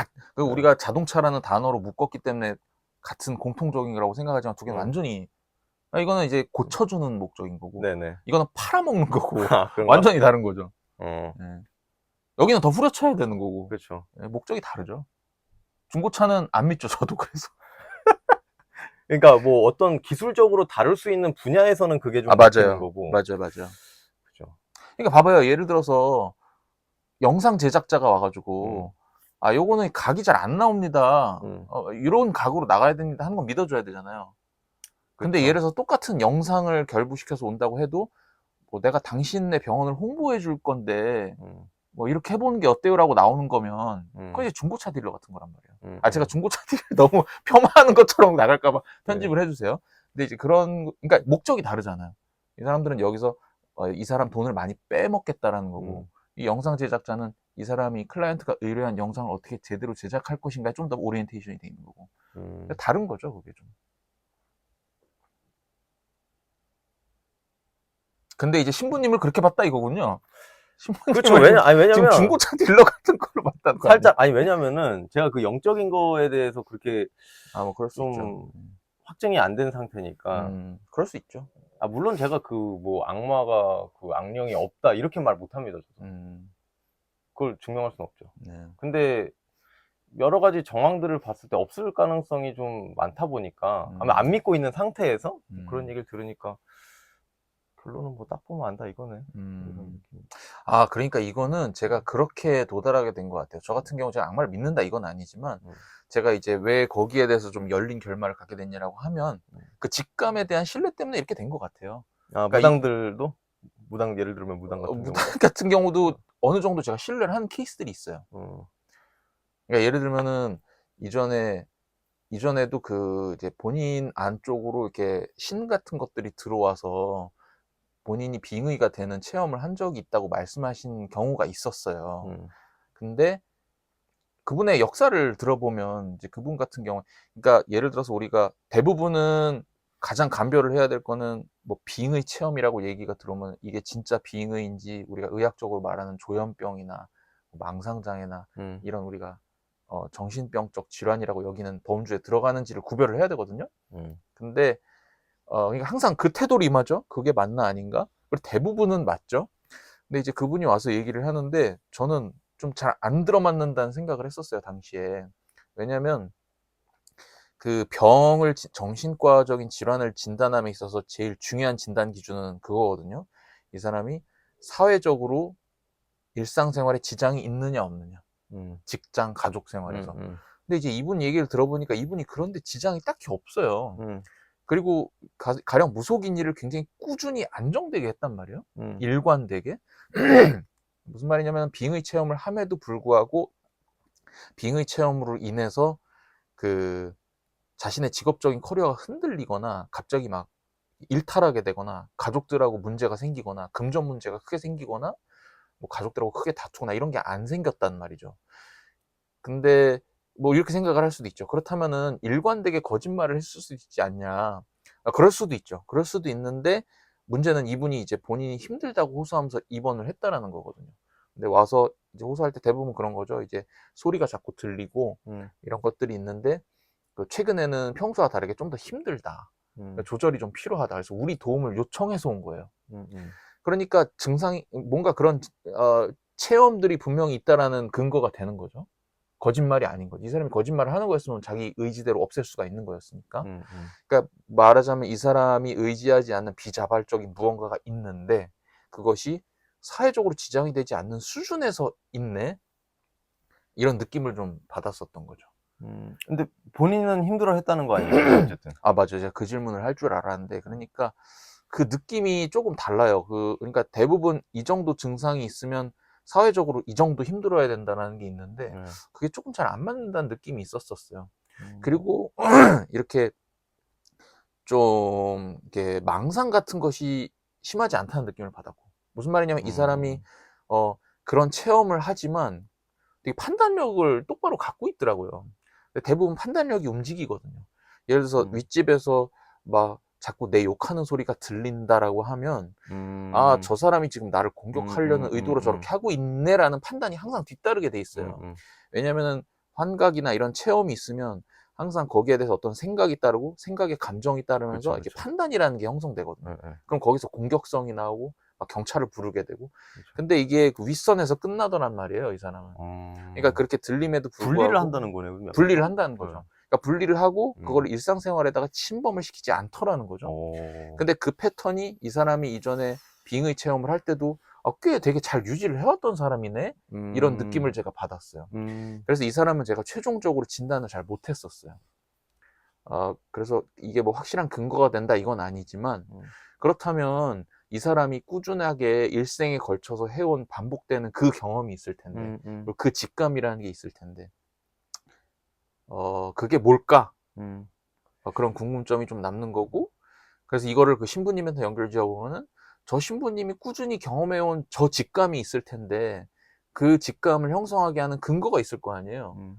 우리가 자동차라는 단어로 묶었기 때문에 같은 공통적인 거라고 생각하지만 두 개는 음. 완전히, 이거는 이제 고쳐주는 목적인 거고, 네네. 이거는 팔아먹는 거고, 아, 그런가? 완전히 다른 거죠. 어, 예. 여기는 더 후려쳐야 되는 거고, 그렇죠. 예, 목적이 다르죠. 중고차는 안 믿죠, 저도. 그래서. 그러니까 뭐 어떤 기술적으로 다룰 수 있는 분야에서는 그게 좀 먹히는 맞아요. 거고. 맞아요. 그죠. 그러니까 봐봐요. 예를 들어서 영상 제작자가 와가지고, 요거는 각이 잘 안 나옵니다. 음. 이런 각으로 나가야 됩니다 하는 건 믿어줘야 되잖아요. 근데 그쵸. 예를 들어서 똑같은 영상을 결부시켜서 온다고 해도, 뭐 내가 당신네 병원을 홍보해 줄 건데, 음, 뭐 이렇게 해보는 게 어때요라고 나오는 거면, 그건 음, 이제 중고차 딜러 같은 거란 말이에요. 음, 제가 음, 중고차 딜러 너무 폄하하는 것처럼 나갈까봐 네. 편집을 해주세요. 근데 이제 그러니까 목적이 다르잖아요. 이 사람들은 여기서 이 사람 돈을 많이 빼먹겠다라는 거고, 이 영상 제작자는 이 사람이 클라이언트가 의뢰한 영상을 어떻게 제대로 제작할 것인가에 좀 더 오리엔테이션이 돼 있는 거고. 다른 거죠, 그게 좀. 근데 이제 신부님을 그렇게 봤다 이거군요. 그렇죠. 신부님을 지금 왜냐면 중고차 딜러 같은 걸로 봤다는 거 아니에요? 살짝, 왜냐면은 제가 그 영적인 거에 대해서 그렇게 뭐 그럴 수 있죠. 좀 확증이 안 된 상태니까. 그럴 수 있죠. 물론 제가 그 뭐 악마가 그 악령이 없다 이렇게 말 못 합니다. 저도. 그걸 증명할 수는 없죠. 네. 근데 여러 가지 정황들을 봤을 때 없을 가능성이 좀 많다 보니까 아마 안 믿고 있는 상태에서 그런 얘기를 들으니까 결론은 뭐 딱 보면 안다 이거네. 이런 느낌. 그러니까 이거는 제가 그렇게 도달하게 된 것 같아요. 저 같은 경우 제가 악마를 믿는다 이건 아니지만, 제가 이제 왜 거기에 대해서 좀 열린 결말을 갖게 됐냐라고 하면, 그 직감에 대한 신뢰 때문에 이렇게 된 것 같아요. 그러니까 무당들도? 무당, 예를 들면 무당 같은 무당 경우. 같은 경우도 어느 정도 제가 신뢰를 하는 케이스들이 있어요. 그러니까 예를 들면은 이전에도 그 이제 본인 안쪽으로 이렇게 신 같은 것들이 들어와서 본인이 빙의가 되는 체험을 한 적이 있다고 말씀하신 경우가 있었어요. 근데 그분의 역사를 들어보면 이제 그분 같은 경우, 그러니까 예를 들어서 우리가 대부분은 가장 감별을 해야 될 거는 뭐 빙의 체험이라고 얘기가 들어오면 이게 진짜 빙의인지, 우리가 의학적으로 말하는 조현병이나 망상장애나 이런 우리가 정신병적 질환이라고 여기는 범주에 들어가는지를 구별을 해야 되거든요. 근데 그러니까 항상 그 태도로 임하죠. 그게 맞나 아닌가? 그리고 대부분은 맞죠. 근데 이제 그분이 와서 얘기를 하는데 저는 좀 잘 안 들어맞는다는 생각을 했었어요, 당시에. 왜냐면 그 정신과적인 질환을 진단함에 있어서 제일 중요한 진단 기준은 그거거든요. 이 사람이 사회적으로 일상생활에 지장이 있느냐 없느냐, 직장, 가족 생활에서. 근데 이제 이분 얘기를 들어보니까 이분이 그런데 지장이 딱히 없어요. 그리고 가령 무속인 일을 굉장히 꾸준히 안정되게 했단 말이에요. 일관되게. 무슨 말이냐면 빙의 체험을 함에도 불구하고 빙의 체험으로 인해서 그 자신의 직업적인 커리어가 흔들리거나 갑자기 막 일탈하게 되거나 가족들하고 문제가 생기거나 금전 문제가 크게 생기거나 뭐 가족들하고 크게 다투거나 이런 게 안 생겼단 말이죠. 근데 뭐 이렇게 생각을 할 수도 있죠. 그렇다면은 일관되게 거짓말을 했을 수 있지 않냐. 그럴 수도 있죠. 그럴 수도 있는데 문제는 이분이 이제 본인이 힘들다고 호소하면서 입원을 했다라는 거거든요. 근데 와서 이제 호소할 때 대부분 그런 거죠. 이제 소리가 자꾸 들리고 이런 것들이 있는데 최근에는 평소와 다르게 좀 더 힘들다. 그러니까 조절이 좀 필요하다. 그래서 우리 도움을 요청해서 온 거예요. 그러니까 증상이 뭔가 그런 체험들이 분명히 있다라는 근거가 되는 거죠. 거짓말이 아닌 거지. 이 사람이 거짓말을 하는 거였으면 자기 의지대로 없앨 수가 있는 거였으니까. 그러니까 말하자면 이 사람이 의지하지 않는 비자발적인 무언가가 있는데 그것이 사회적으로 지장이 되지 않는 수준에서 있네. 이런 느낌을 좀 받았었던 거죠. 근데 본인은 힘들어 했다는 거 아니에요? 어쨌든. 맞아요. 제가 그 질문을 할 줄 알았는데, 그러니까 그 느낌이 조금 달라요. 그러니까 대부분 이 정도 증상이 있으면 사회적으로 이 정도 힘들어야 된다는 게 있는데 그게 조금 잘 안 맞는다는 느낌이 있었어요. 그리고 이렇게 좀 이렇게 망상 같은 것이 심하지 않다는 느낌을 받았고, 무슨 말이냐면 이 사람이 그런 체험을 하지만 되게 판단력을 똑바로 갖고 있더라고요. 근데 대부분 판단력이 움직이거든요. 예를 들어서 윗집에서 막 자꾸 내 욕하는 소리가 들린다라고 하면 저 사람이 지금 나를 공격하려는 의도로 저렇게 하고 있네라는 판단이 항상 뒤따르게 돼 있어요. 왜냐면은 환각이나 이런 체험이 있으면 항상 거기에 대해서 어떤 생각이 따르고 생각의 감정이 따르면서 그쵸, 이렇게 그쵸. 판단이라는 게 형성되거든요. 예, 예. 그럼 거기서 공격성이 나오고 막 경찰을 부르게 되고. 그쵸. 근데 이게 그 윗선에서 끝나더란 말이에요, 이 사람은. 그러니까 그렇게 들림에도 분리를 불구하고 한다는 거네요, 그럼 약간. 분리를 한다는 예. 거죠. 그러니까 분리를 하고 그걸 음. 일상생활에다가 침범을 시키지 않더라는 거죠. 어. 근데 그 패턴이 이 사람이 이전에 빙의 체험을 할 때도 꽤 되게 잘 유지를 해왔던 사람이네? 이런 느낌을 제가 받았어요. 그래서 이 사람은 제가 최종적으로 진단을 잘 못했었어요. 그래서 이게 뭐 확실한 근거가 된다 이건 아니지만, 그렇다면 이 사람이 꾸준하게 일생에 걸쳐서 해온 반복되는 그 경험이 있을 텐데, 그리고 그 직감이라는 게 있을 텐데, 그게 뭘까? 그런 궁금점이 좀 남는 거고, 그래서 이거를 그 신부님한테 연결 지어보면은, 저 신부님이 꾸준히 경험해온 저 직감이 있을 텐데, 그 직감을 형성하게 하는 근거가 있을 거 아니에요.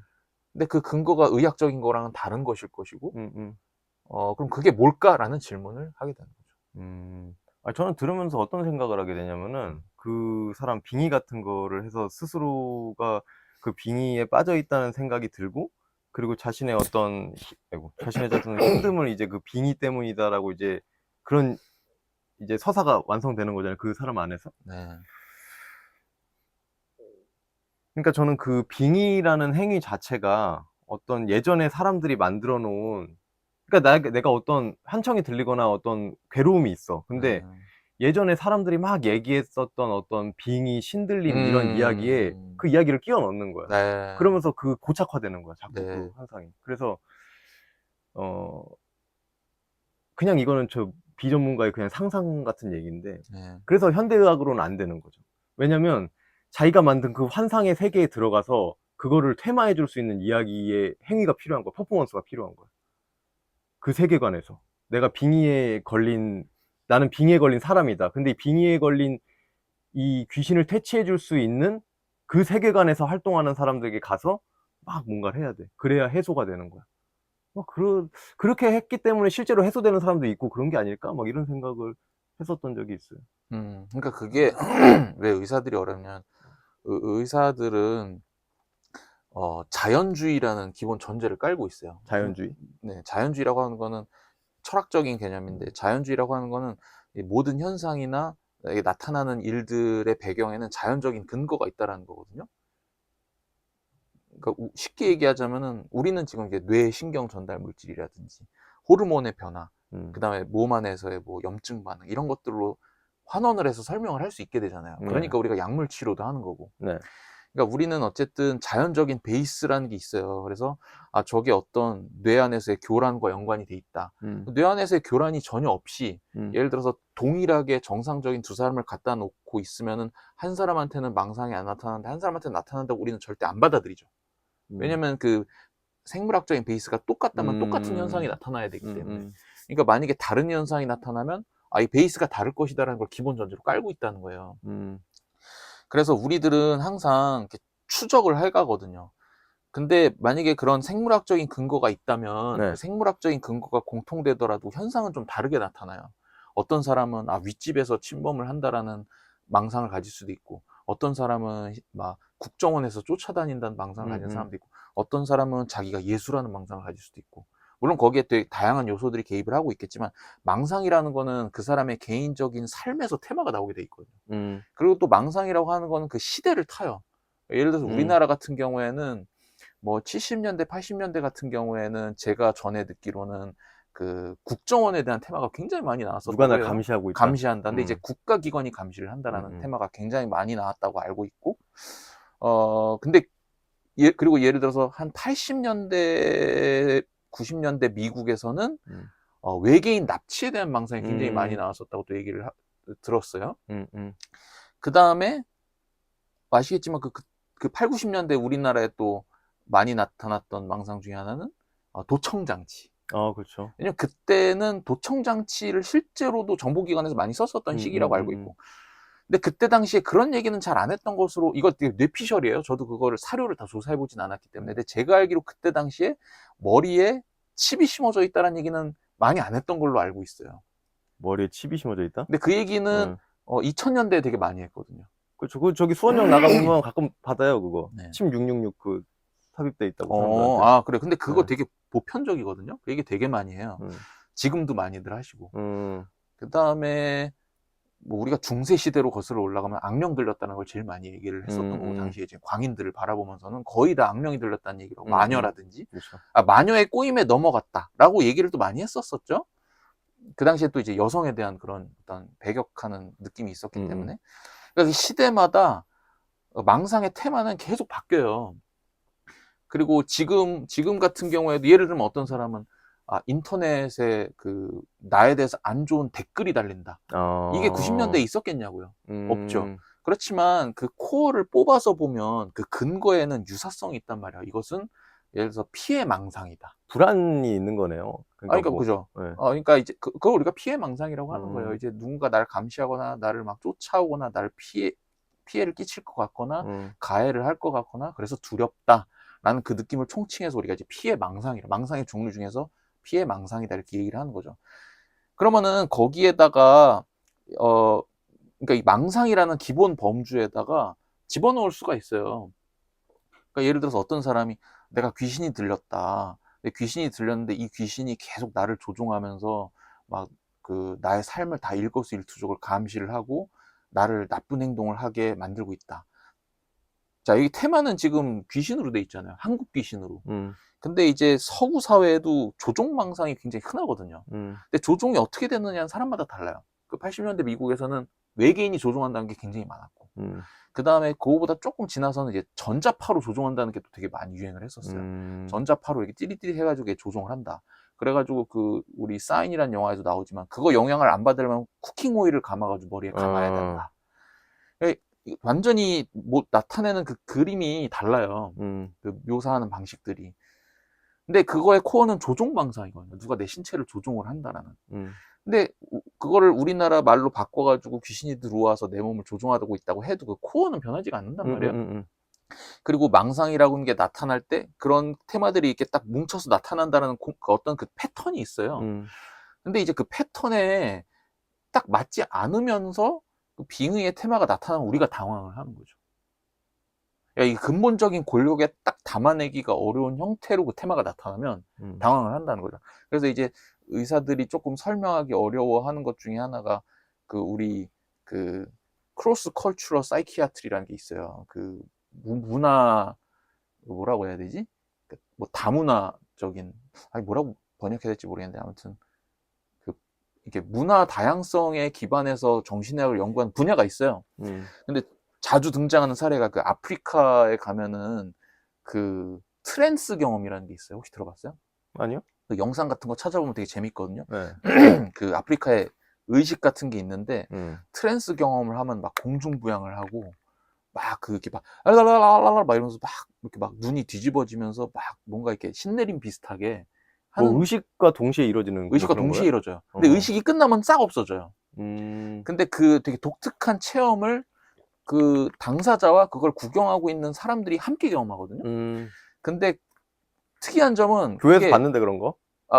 근데 그 근거가 의학적인 거랑은 다른 것일 것이고, 그럼 그게 뭘까라는 질문을 하게 되는 거죠. 저는 들으면서 어떤 생각을 하게 되냐면은, 그 사람 빙의 같은 거를 해서 스스로가 그 빙의에 빠져 있다는 생각이 들고, 그리고 자신의 어떤 자신의 힘듦을 이제 그 빙의 때문이다라고 이제 그런 이제 서사가 완성되는 거잖아요, 그 사람 안에서. 네. 그러니까 저는 그 빙의라는 행위 자체가 어떤 예전에 사람들이 만들어 놓은, 그러니까 내가 어떤 한청이 들리거나 어떤 괴로움이 있어. 근데 예전에 사람들이 막 얘기했었던 어떤 빙의, 신들림 이런 이야기에 그 이야기를 끼워 넣는 거야. 네. 그러면서 그 고착화되는 거야, 자꾸 네. 그 환상이. 그래서 그냥 이거는 저 비전문가의 그냥 상상 같은 얘기인데, 네. 그래서 현대의학으로는 안 되는 거죠. 왜냐면 자기가 만든 그 환상의 세계에 들어가서 그거를 퇴마해 줄 수 있는 이야기의 행위가 필요한 거야. 퍼포먼스가 필요한 거야. 그 세계관에서 나는 빙의에 걸린 사람이다. 근데 이 빙의에 걸린 이 귀신을 퇴치해 줄 수 있는 그 세계관에서 활동하는 사람들에게 가서 막 뭔가를 해야 돼. 그래야 해소가 되는 거야. 그렇게 했기 때문에 실제로 해소되는 사람도 있고 그런 게 아닐까? 막 이런 생각을 했었던 적이 있어요. 그러니까 그게 왜 의사들이 어렵냐면, 의사들은 자연주의라는 기본 전제를 깔고 있어요. 자연주의? 네, 자연주의라고 하는 거는 철학적인 개념인데, 자연주의라고 하는 거는 이 모든 현상이나 이게 나타나는 일들의 배경에는 자연적인 근거가 있다라는 거거든요. 그러니까 쉽게 얘기하자면은, 우리는 지금 이게 뇌 신경 전달 물질이라든지 호르몬의 변화, 그다음에 몸 안에서의 뭐 염증 반응 이런 것들로 환원을 해서 설명을 할 수 있게 되잖아요. 그러니까 우리가 약물 치료도 하는 거고. 네. 그러니까 우리는 어쨌든 자연적인 베이스라는 게 있어요. 그래서 저게 어떤 뇌 안에서의 교란과 연관이 돼 있다. 뇌 안에서의 교란이 전혀 없이, 예를 들어서 동일하게 정상적인 두 사람을 갖다 놓고 있으면은 한 사람한테는 망상이 안 나타나는데 한 사람한테는 나타난다고 우리는 절대 안 받아들이죠. 왜냐면 그 생물학적인 베이스가 똑같다면 똑같은 현상이 나타나야 되기 때문에. 그러니까 만약에 다른 현상이 나타나면 이 베이스가 다를 것이다라는 걸 기본 전제로 깔고 있다는 거예요. 그래서 우리들은 항상 이렇게 추적을 해가거든요. 근데 만약에 그런 생물학적인 근거가 있다면, 네. 그 생물학적인 근거가 공통되더라도 현상은 좀 다르게 나타나요. 어떤 사람은 윗집에서 침범을 한다라는 망상을 가질 수도 있고, 어떤 사람은 막 국정원에서 쫓아다닌다는 망상을 가진 사람도 있고, 어떤 사람은 자기가 예수라는 망상을 가질 수도 있고, 물론 거기에 되게 다양한 요소들이 개입을 하고 있겠지만, 망상이라는 거는 그 사람의 개인적인 삶에서 테마가 나오게 돼 있거든요. 그리고 또 망상이라고 하는 거는 그 시대를 타요. 예를 들어서 우리나라 같은 경우에는 뭐 70년대, 80년대 같은 경우에는 제가 전에 듣기로는 그 국정원에 대한 테마가 굉장히 많이 나왔었다고 누가 날 해요. 감시하고 있다. 감시한다. 근데 이제 국가기관이 감시를 한다라는 테마가 굉장히 많이 나왔다고 알고 있고, 근데 그리고 예를 들어서 한 80년대, 90년대 미국에서는 외계인 납치에 대한 망상이 굉장히 많이 나왔었다고 또 얘기를 들었어요. 그 다음에 아시겠지만 그 8, 90년대 우리나라에 또 많이 나타났던 망상 중에 하나는 도청장치. 그렇죠. 왜냐면 그때는 도청장치를 실제로도 정보기관에서 많이 썼었던 시기라고 알고 있고, 근데 그때 당시에 그런 얘기는 잘 안 했던 것으로, 이거 되게 뇌피셜이에요. 저도 그거를 사료를 다 조사해보진 않았기 때문에. 근데 제가 알기로 그때 당시에 머리에 칩이 심어져 있다는 얘기는 많이 안 했던 걸로 알고 있어요. 머리에 칩이 심어져 있다? 근데 그 얘기는 2000년대에 되게 많이 했거든요. 그렇죠. 저기 수원역 나가보면 가끔 받아요, 그거. 네. 칩 666 그 삽입돼 있다고 사람들한테. 아, 그래. 근데 그거 네. 되게 보편적이거든요. 그 얘기 되게 많이 해요. 지금도 많이들 하시고. 그 다음에, 뭐, 우리가 중세 시대로 거슬러 올라가면 악령 들렸다는 걸 제일 많이 얘기를 했었던 거고, 당시에 이제 광인들을 바라보면서는 거의 다 악령이 들렸다는 얘기로, 마녀라든지, 그렇죠. 마녀의 꼬임에 넘어갔다라고 얘기를 또 많이 했었었죠. 그 당시에 또 이제 여성에 대한 그런 어떤 배격하는 느낌이 있었기 때문에. 그러니까 시대마다 망상의 테마는 계속 바뀌어요. 그리고 지금 같은 경우에도 예를 들면 어떤 사람은 인터넷에 나에 대해서 안 좋은 댓글이 달린다. 이게 90년대에 있었겠냐고요. 없죠. 그렇지만 그 코어를 뽑아서 보면 그 근거에는 유사성이 있단 말이야. 이것은 예를 들어서 피해 망상이다. 불안이 있는 거네요. 그러니까 그죠. 네. 그러니까 이제 그걸 우리가 피해 망상이라고 하는 거예요. 이제 누군가 나를 감시하거나 나를 막 쫓아오거나 나를 피해를 끼칠 것 같거나 가해를 할 것 같거나 그래서 두렵다. 라는 그 느낌을 총칭해서 우리가 이제 피해 망상이라, 망상의 종류 중에서 피해 망상이다 이렇게 얘기를 하는 거죠. 그러면은 거기에다가 그러니까 이 망상이라는 기본 범주에다가 집어넣을 수가 있어요. 그러니까 예를 들어서 어떤 사람이 내가 귀신이 들렸다. 귀신이 들렸는데 이 귀신이 계속 나를 조종하면서 막 나의 삶을 다 일거수일투족을 감시를 하고 나를 나쁜 행동을 하게 만들고 있다. 자, 여기 테마는 지금 귀신으로 돼 있잖아요. 한국 귀신으로. 근데 이제 서구 사회에도 조종망상이 굉장히 흔하거든요. 근데 조종이 어떻게 됐느냐는 사람마다 달라요. 그 80년대 미국에서는 외계인이 조종한다는 게 굉장히 많았고, 그 다음에 그거보다 조금 지나서는 이제 전자파로 조종한다는 게 또 되게 많이 유행을 했었어요. 전자파로 이렇게 띠리띠리 해가지고 조종을 한다. 그래가지고 우리 사인이라는 영화에도 나오지만 그거 영향을 안 받으려면 쿠킹 오일을 감아가지고 머리에 감아야 된다. 완전히 뭐 나타내는 그 그림이 달라요. 그 묘사하는 방식들이. 근데 그거의 코어는 조종망상이거든요. 누가 내 신체를 조종을 한다라는. 근데 그거를 우리나라 말로 바꿔가지고 귀신이 들어와서 내 몸을 조종하고 있다고 해도 그 코어는 변하지가 않는단 말이에요. 그리고 망상이라고 하는 게 나타날 때 그런 테마들이 이렇게 딱 뭉쳐서 나타난다는 어떤 그 패턴이 있어요. 근데 이제 그 패턴에 딱 맞지 않으면서 그 빙의의 테마가 나타나면 우리가 당황을 하는 거죠. 이 근본적인 권력에 딱 담아내기가 어려운 형태로 그 테마가 나타나면 당황을 한다는 거죠. 그래서 이제 의사들이 조금 설명하기 어려워하는 것 중에 하나가 우리 크로스 컬처럴 사이키아트리라는 게 있어요. 문화 뭐라고 해야 되지? 뭐 다문화적인 뭐라고 번역해야 될지 모르겠는데 아무튼 이렇게 문화 다양성에 기반해서 정신의학을 연구하는 분야가 있어요. 근데 자주 등장하는 사례가 아프리카에 가면은 트랜스 경험이라는 게 있어요. 혹시 들어봤어요? 아니요. 영상 같은 거 찾아보면 되게 재밌거든요. 네. 아프리카에 의식 같은 게 있는데 트랜스 경험을 하면 막 공중부양을 하고 막 이렇게 막 랄랄랄랄랄 막 이러면서 막 이렇게 막 눈이 뒤집어지면서 막 뭔가 이렇게 신내림 비슷하게 하는 뭐 의식과 동시에 이루어지는 의식과 그런 동시에 거예요? 이루어져요. 근데 의식이 끝나면 싹 없어져요. 근데 되게 독특한 체험을 당사자와 그걸 구경하고 있는 사람들이 함께 경험하교거든요. 근데 특이한 점은 교회에서 봤는데 그런 거?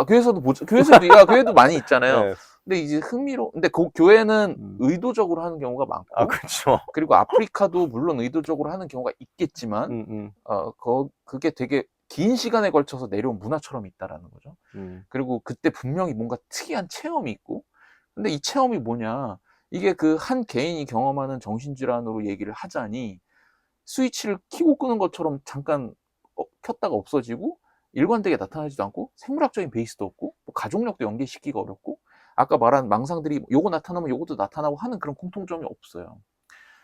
교회에서도 교회도 많이 있잖아요. 네. 근데 이제 근데 교회는 의도적으로 하는 경우가 많고, 그렇죠. 그리고 아프리카도 물론 의도적으로 하는 경우가 있겠지만, 그게 되게 긴 시간에 걸쳐서 내려온 문화처럼 있다라는 거죠. 그리고 그때 분명히 뭔가 특이한 체험이 있고, 근데 이 체험이 뭐냐? 이게 한 개인이 경험하는 정신질환으로 얘기를 하자니 스위치를 켜고 끄는 것처럼 잠깐 켰다가 없어지고 일관되게 나타나지도 않고 생물학적인 베이스도 없고 뭐 가족력도 연계시키기가 어렵고 아까 말한 망상들이 요거 나타나면 요것도 나타나고 하는 그런 공통점이 없어요.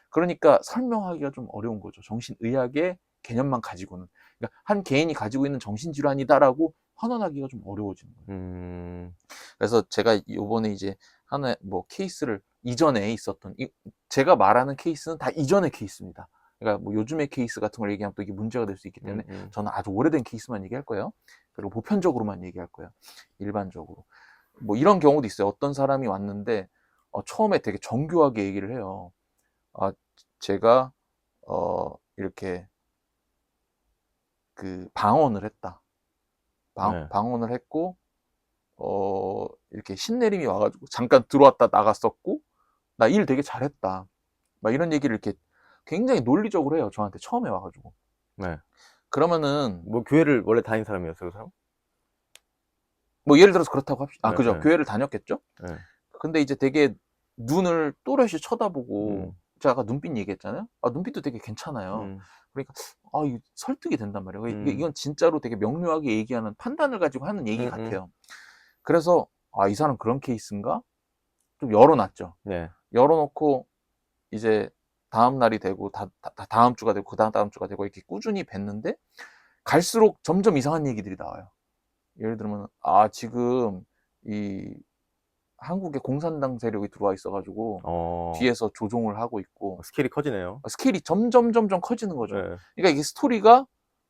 그러니까 설명하기가 좀 어려운 거죠. 정신의학의 개념만 가지고는. 그러니까 한 개인이 가지고 있는 정신질환이다라고 헌언하기가 좀 어려워지는 거예요. 그래서 제가 요번에 이제 하나 케이스를 이전에 있었던 제가 말하는 케이스는 다 이전의 케이스입니다. 그러니까 뭐 요즘의 케이스 같은 걸 얘기하면 또 이게 문제가 될 수 있기 때문에 저는 아주 오래된 케이스만 얘기할 거예요. 그리고 보편적으로만 얘기할 거예요. 일반적으로. 뭐 이런 경우도 있어요. 어떤 사람이 왔는데 처음에 되게 정교하게 얘기를 해요. 제가 이렇게 방언을 했다. 네. 방언을 했고 이렇게 신내림이 와가지고 잠깐 들어왔다 나갔었고 나 일 되게 잘했다. 막 이런 얘기를 이렇게 굉장히 논리적으로 해요. 저한테 처음에 와가지고. 네. 그러면은 뭐 교회를 원래 다닌 사람이었어요, 그 사람? 뭐 예를 들어서 그렇다고 합시다. 네, 그죠. 네. 교회를 다녔겠죠. 네. 근데 이제 되게 눈을 또렷이 쳐다보고, 음. 제가 아까 눈빛 얘기했잖아요. 눈빛도 되게 괜찮아요. 음. 그러니까 이거 설득이 된단 말이에요. 음. 이건 진짜로 되게 명료하게 얘기하는, 판단을 가지고 하는 얘기 음. 같아요. 그래서 이 사람 그런 케이스인가? 좀 열어놨죠. 네. 열어놓고 이제 다음 날이 되고 다음 주가 되고 다음 주가 되고 이렇게 꾸준히 뵀는데, 갈수록 점점 이상한 얘기들이 나와요. 예를 들면 지금 이 한국에 공산당 세력이 들어와 있어가지고 뒤에서 조종을 하고 있고, 스케일이 커지네요. 스케일이 점점 커지는 거죠. 네. 그러니까 이게 스토리가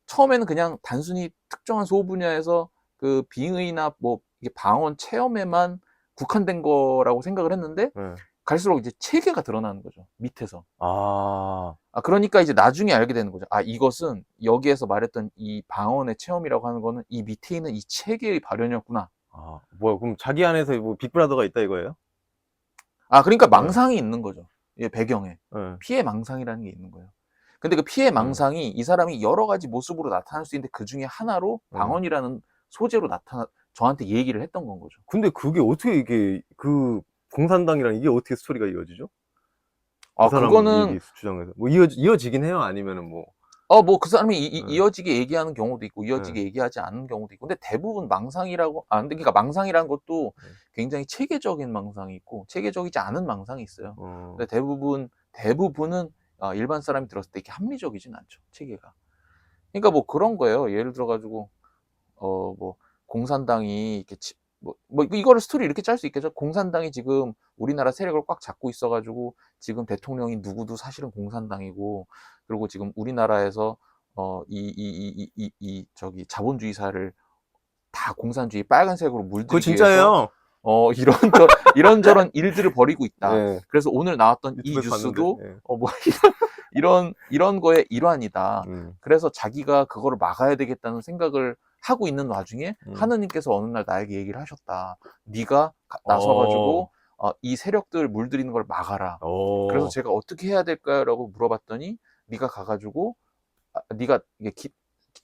처음에는 그냥 단순히 특정한 소분야에서 그 빙의나 뭐 이게 방언 체험에만 국한된 거라고 생각을 했는데, 네. 갈수록 이제 체계가 드러나는 거죠, 밑에서. 아, 그러니까 이제 나중에 알게 되는 거죠. 이것은 여기에서 말했던 이 방언의 체험이라고 하는 거는 이 밑에 있는 이 체계의 발현이었구나. 뭐야, 그럼 자기 안에서 뭐 빅브라더가 있다 이거예요? 그러니까 네. 망상이 있는 거죠. 이 배경에. 네. 피해 망상이라는 게 있는 거예요. 근데 그 피해 망상이 이 사람이 여러 가지 모습으로 나타날 수 있는데, 그 중에 하나로 방언이라는 소재로 저한테 얘기를 했던 건 거죠. 근데 그게 어떻게 이게, 그, 공산당이랑 이게 어떻게 스토리가 이어지죠? 그 사람 그거는, 얘기 주장에서. 뭐 이어지긴 해요? 아니면은 뭐. 뭐 그 사람이 네. 이어지게 얘기하는 경우도 있고, 이어지게 얘기하지 않는 경우도 있고, 근데 대부분 망상이라고, 그러니까 망상이라는 것도 굉장히 체계적인 망상이 있고, 체계적이지 않은 망상이 있어요. 근데 대부분은 일반 사람이 들었을 때 이렇게 합리적이진 않죠, 체계가. 그러니까 뭐 그런 거예요. 예를 들어가지고, 뭐, 공산당이 이렇게, 이거를 스토리 이렇게 짤 수 있겠죠? 공산당이 지금 우리나라 세력을 꽉 잡고 있어가지고, 지금 대통령이 누구도 사실은 공산당이고, 그리고 지금 우리나라에서, 저기 자본주의사를 다 공산주의 빨간색으로 그거 물들이기 위해서, 진짜예요? 이런저런 일들을 벌이고 있다. 네. 그래서 오늘 나왔던 이 유튜브에서 뉴스도, 봤는데. 네. 뭐, 이런 거의 일환이다. 그래서 자기가 그거를 막아야 되겠다는 생각을 하고 있는 와중에, 하느님께서 어느 날 나에게 얘기를 하셨다. 네가 나서가지고 이 세력들 물들이는 걸 막아라. 그래서 제가 어떻게 해야 될까요? 라고 물어봤더니, 네가 가가지고 네가 이게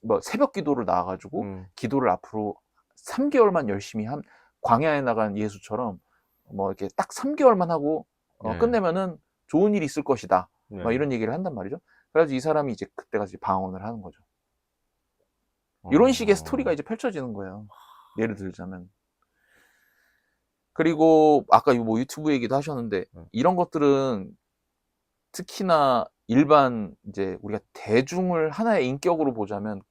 뭐 새벽 기도를 나와가지고 기도를 앞으로 3개월만 열심히 광야에 나간 예수처럼 뭐 이렇게 딱 3개월만 하고 끝내면은 좋은 일이 있을 것이다. 막 이런 얘기를 한단 말이죠. 그래가지고 이 사람이 이제 그때가 이제 방언을 하는 거죠. 이런 식의 스토리가 이제 펼쳐지는 거예요. 예를 들자면. 그리고 아까 뭐 유튜브 얘기도 하셨는데, 이런 것들은 특히나 일반 이제 우리가 대중을 하나의 인격으로 보자면,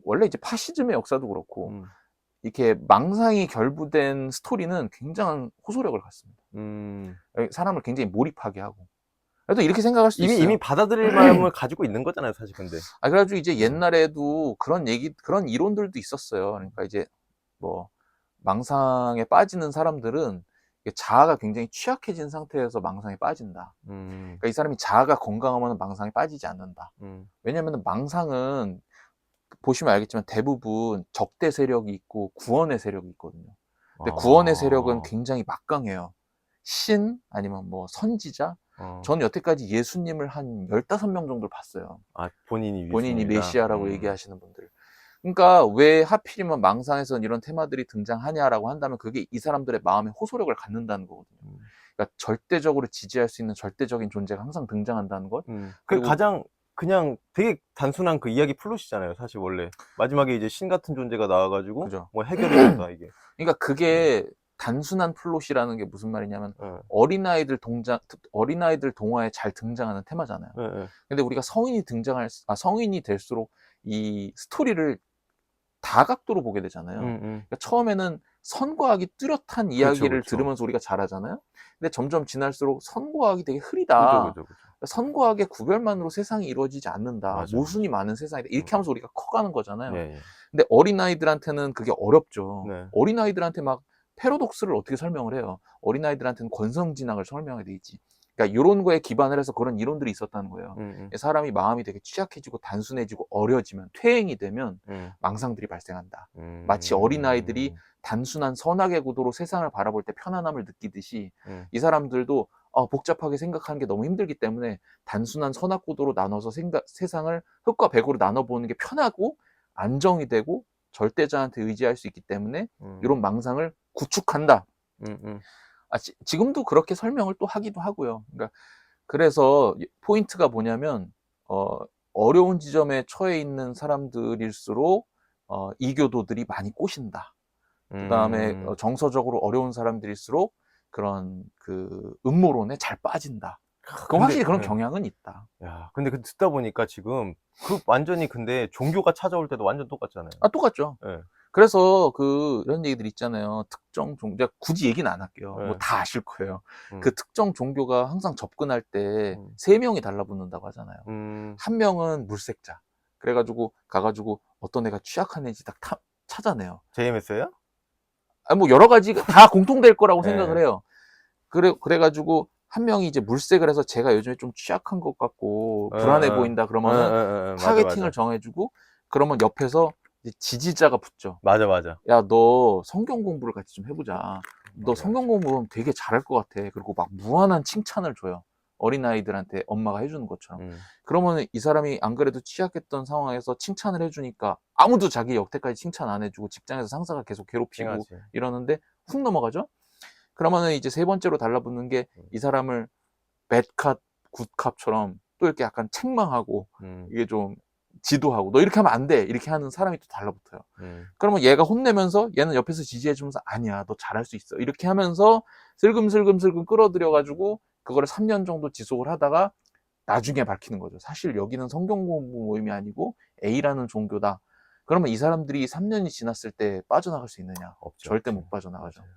원래 이제 파시즘의 역사도 그렇고 이렇게 망상이 결부된 스토리는 굉장한 호소력을 갖습니다. 사람을 굉장히 몰입하게 하고. 그래도 이렇게 생각할 수 있어요. 이미 받아들일 마음을 가지고 있는 거잖아요, 사실. 근데 그래가지고 이제 옛날에도 그런 이론들도 있었어요. 그러니까 이제 뭐 망상에 빠지는 사람들은 자아가 굉장히 취약해진 상태에서 망상에 빠진다. 그러니까 이 사람이 자아가 건강하면 망상에 빠지지 않는다. 왜냐하면 망상은 보시면 알겠지만 대부분 적대 세력이 있고 구원의 세력이 있거든요. 근데 구원의 세력은 굉장히 막강해요. 신 아니면 뭐 선지자. 저는 여태까지 예수님을 한 15명 정도 봤어요. 본인이 메시아라고 얘기하시는 분들. 그러니까 왜 하필이면 망상에서는 이런 테마들이 등장하냐라고 한다면, 그게 이 사람들의 마음에 호소력을 갖는다는 거거든요. 그러니까 절대적으로 지지할 수 있는 절대적인 존재가 항상 등장한다는 것. 그리고 가장 그냥 되게 단순한 그 이야기 플롯이잖아요, 사실. 원래 마지막에 이제 신 같은 존재가 나와가지고 그죠. 뭐 해결이 된다, 이게. 그러니까 그게 단순한 플롯이라는 게 무슨 말이냐면, 어린아이들 동화에 잘 등장하는 테마잖아요. 근데 우리가 성인이 될수록 이 스토리를 다각도로 보게 되잖아요. 그러니까 처음에는 선과 악이 뚜렷한 이야기를 그쵸. 들으면서 우리가 자라잖아요. 근데 점점 지날수록 선과 악이 되게 흐리다. 그죠. 선과 악의 구별만으로 세상이 이루어지지 않는다. 맞아. 모순이 많은 세상이다. 이렇게 하면서 우리가 커가는 거잖아요. 예. 근데 어린아이들한테는 그게 어렵죠. 네. 어린아이들한테 막 패러독스를 어떻게 설명을 해요? 어린아이들한테는 권성진학을 설명해야 되지. 그러니까 이런 거에 기반을 해서 그런 이론들이 있었다는 거예요. 사람이 마음이 되게 취약해지고 단순해지고 어려지면, 퇴행이 되면 망상들이 발생한다. 마치 어린아이들이 단순한 선악의 구도로 세상을 바라볼 때 편안함을 느끼듯이 이 사람들도 복잡하게 생각하는 게 너무 힘들기 때문에 단순한 선악구도로 나눠서 세상을 흑과 백으로 나눠보는 게 편하고 안정이 되고 절대자한테 의지할 수 있기 때문에 이런 망상을 구축한다. 지금도 그렇게 설명을 또 하기도 하고요. 그러니까 그래서 포인트가 뭐냐면 어려운 지점에 처해 있는 사람들일수록 이교도들이 많이 꼬신다. 그 다음에 정서적으로 어려운 사람들일수록 그런 그 음모론에 잘 빠진다. 그건 확실히 그런 경향은 있다. 야, 근데 듣다 보니까 지금 그 완전히 근데 종교가 찾아올 때도 완전 똑같잖아요. 똑같죠. 네. 그래서 이런 얘기들 있잖아요. 특정 종교, 제가 굳이 얘기는 안 할게요. 네. 뭐 다 아실 거예요. 그 특정 종교가 항상 접근할 때 3명이 달라붙는다고 하잖아요. 한 명은 물색자. 그래가지고 가가지고 어떤 애가 취약한 애인지 딱 찾아내요. JMS예요? 뭐 여러 가지 다 공통될 거라고 네. 생각을 해요. 그래가지고 한 명이 이제 물색을 해서 제가 요즘에 좀 취약한 것 같고 불안해 보인다 그러면은 타겟팅을 정해주고 그러면 옆에서 이제 지지자가 붙죠. 맞아. 야, 너 성경 공부를 같이 좀 해보자. 너 성경 공부하면 되게 잘할 것 같아. 그리고 막 무한한 칭찬을 줘요. 어린아이들한테 엄마가 해주는 것처럼. 그러면 이 사람이 안 그래도 취약했던 상황에서 칭찬을 해주니까 아무도 자기 여태까지 칭찬 안 해주고 직장에서 상사가 계속 괴롭히고 찡하지. 이러는데 훅 넘어가죠. 그러면은 이제 3번째로 달라붙는 게 이 사람을 배캅, 굿캅처럼 또 이렇게 약간 책망하고 이게 좀 지도하고 너 이렇게 하면 안 돼. 이렇게 하는 사람이 또 달라붙어요. 그러면 얘가 혼내면서 얘는 옆에서 지지해주면서 아니야, 너 잘할 수 있어. 이렇게 하면서 슬금슬금 끌어들여가지고 그거를 3년 정도 지속을 하다가 나중에 밝히는 거죠. 사실 여기는 성경 공부 모임이 아니고 A라는 종교다. 그러면 이 사람들이 3년이 지났을 때 빠져나갈 수 있느냐? 없죠. 절대 못 빠져나가죠. 맞아요.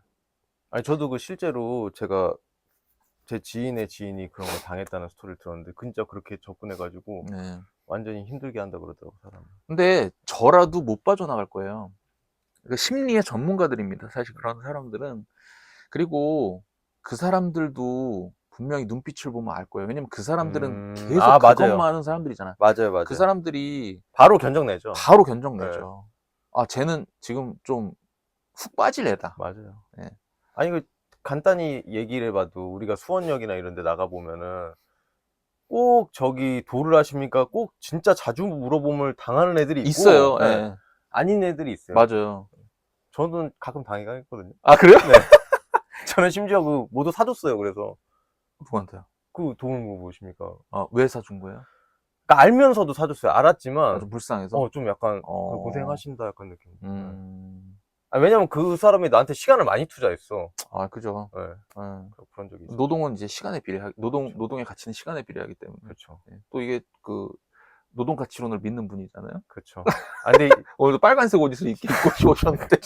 아니, 저도 그 실제로 제가 제 지인의 지인이 그런 걸 당했다는 스토리를 들었는데 진짜 그렇게 접근해가지고 네. 완전히 힘들게 한다 그러더라고, 사람. 근데 저라도 못 빠져나갈 거예요. 그러니까 심리의 전문가들입니다. 사실 그런 사람들은. 그리고 그 사람들도 분명히 눈빛을 보면 알 거예요. 왜냐면 그 사람들은 계속 맞아요. 그것만 하는 사람들이잖아요. 맞아요. 그 사람들이 바로 견적내죠. 바로 견적내죠. 쟤는 지금 좀 훅 빠질 애다. 맞아요. 네. 아니, 간단히 얘기를 해봐도 우리가 수원역이나 이런 데 나가보면은 꼭 저기 도를 하십니까? 꼭 진짜 자주 물어봄을 당하는 애들이 있고 있어요. 네. 예. 아닌 애들이 있어요. 맞아요. 저는 가끔 당하긴 했거든요. 아, 그래요? 네. 저는 심지어 그 모두 사줬어요. 그래서 누구한테요? 그 도움 무엇입니까? 왜 사준 거예요? 그러니까 알면서도 사줬어요. 알았지만 좀 불쌍해서? 좀 약간 그 고생하신다 약간 느낌. 왜냐면 그 사람이 나한테 시간을 많이 투자했어. 그죠. 네. 그런 적이 있어요. 노동은 이제 시간에 비례하기, 노동의 가치는 시간에 비례하기 때문에. 그렇죠. 또 이게 노동 가치론을 믿는 분이잖아요. 그렇죠. 근데 오늘도 빨간색 옷을 입고 오셨는데.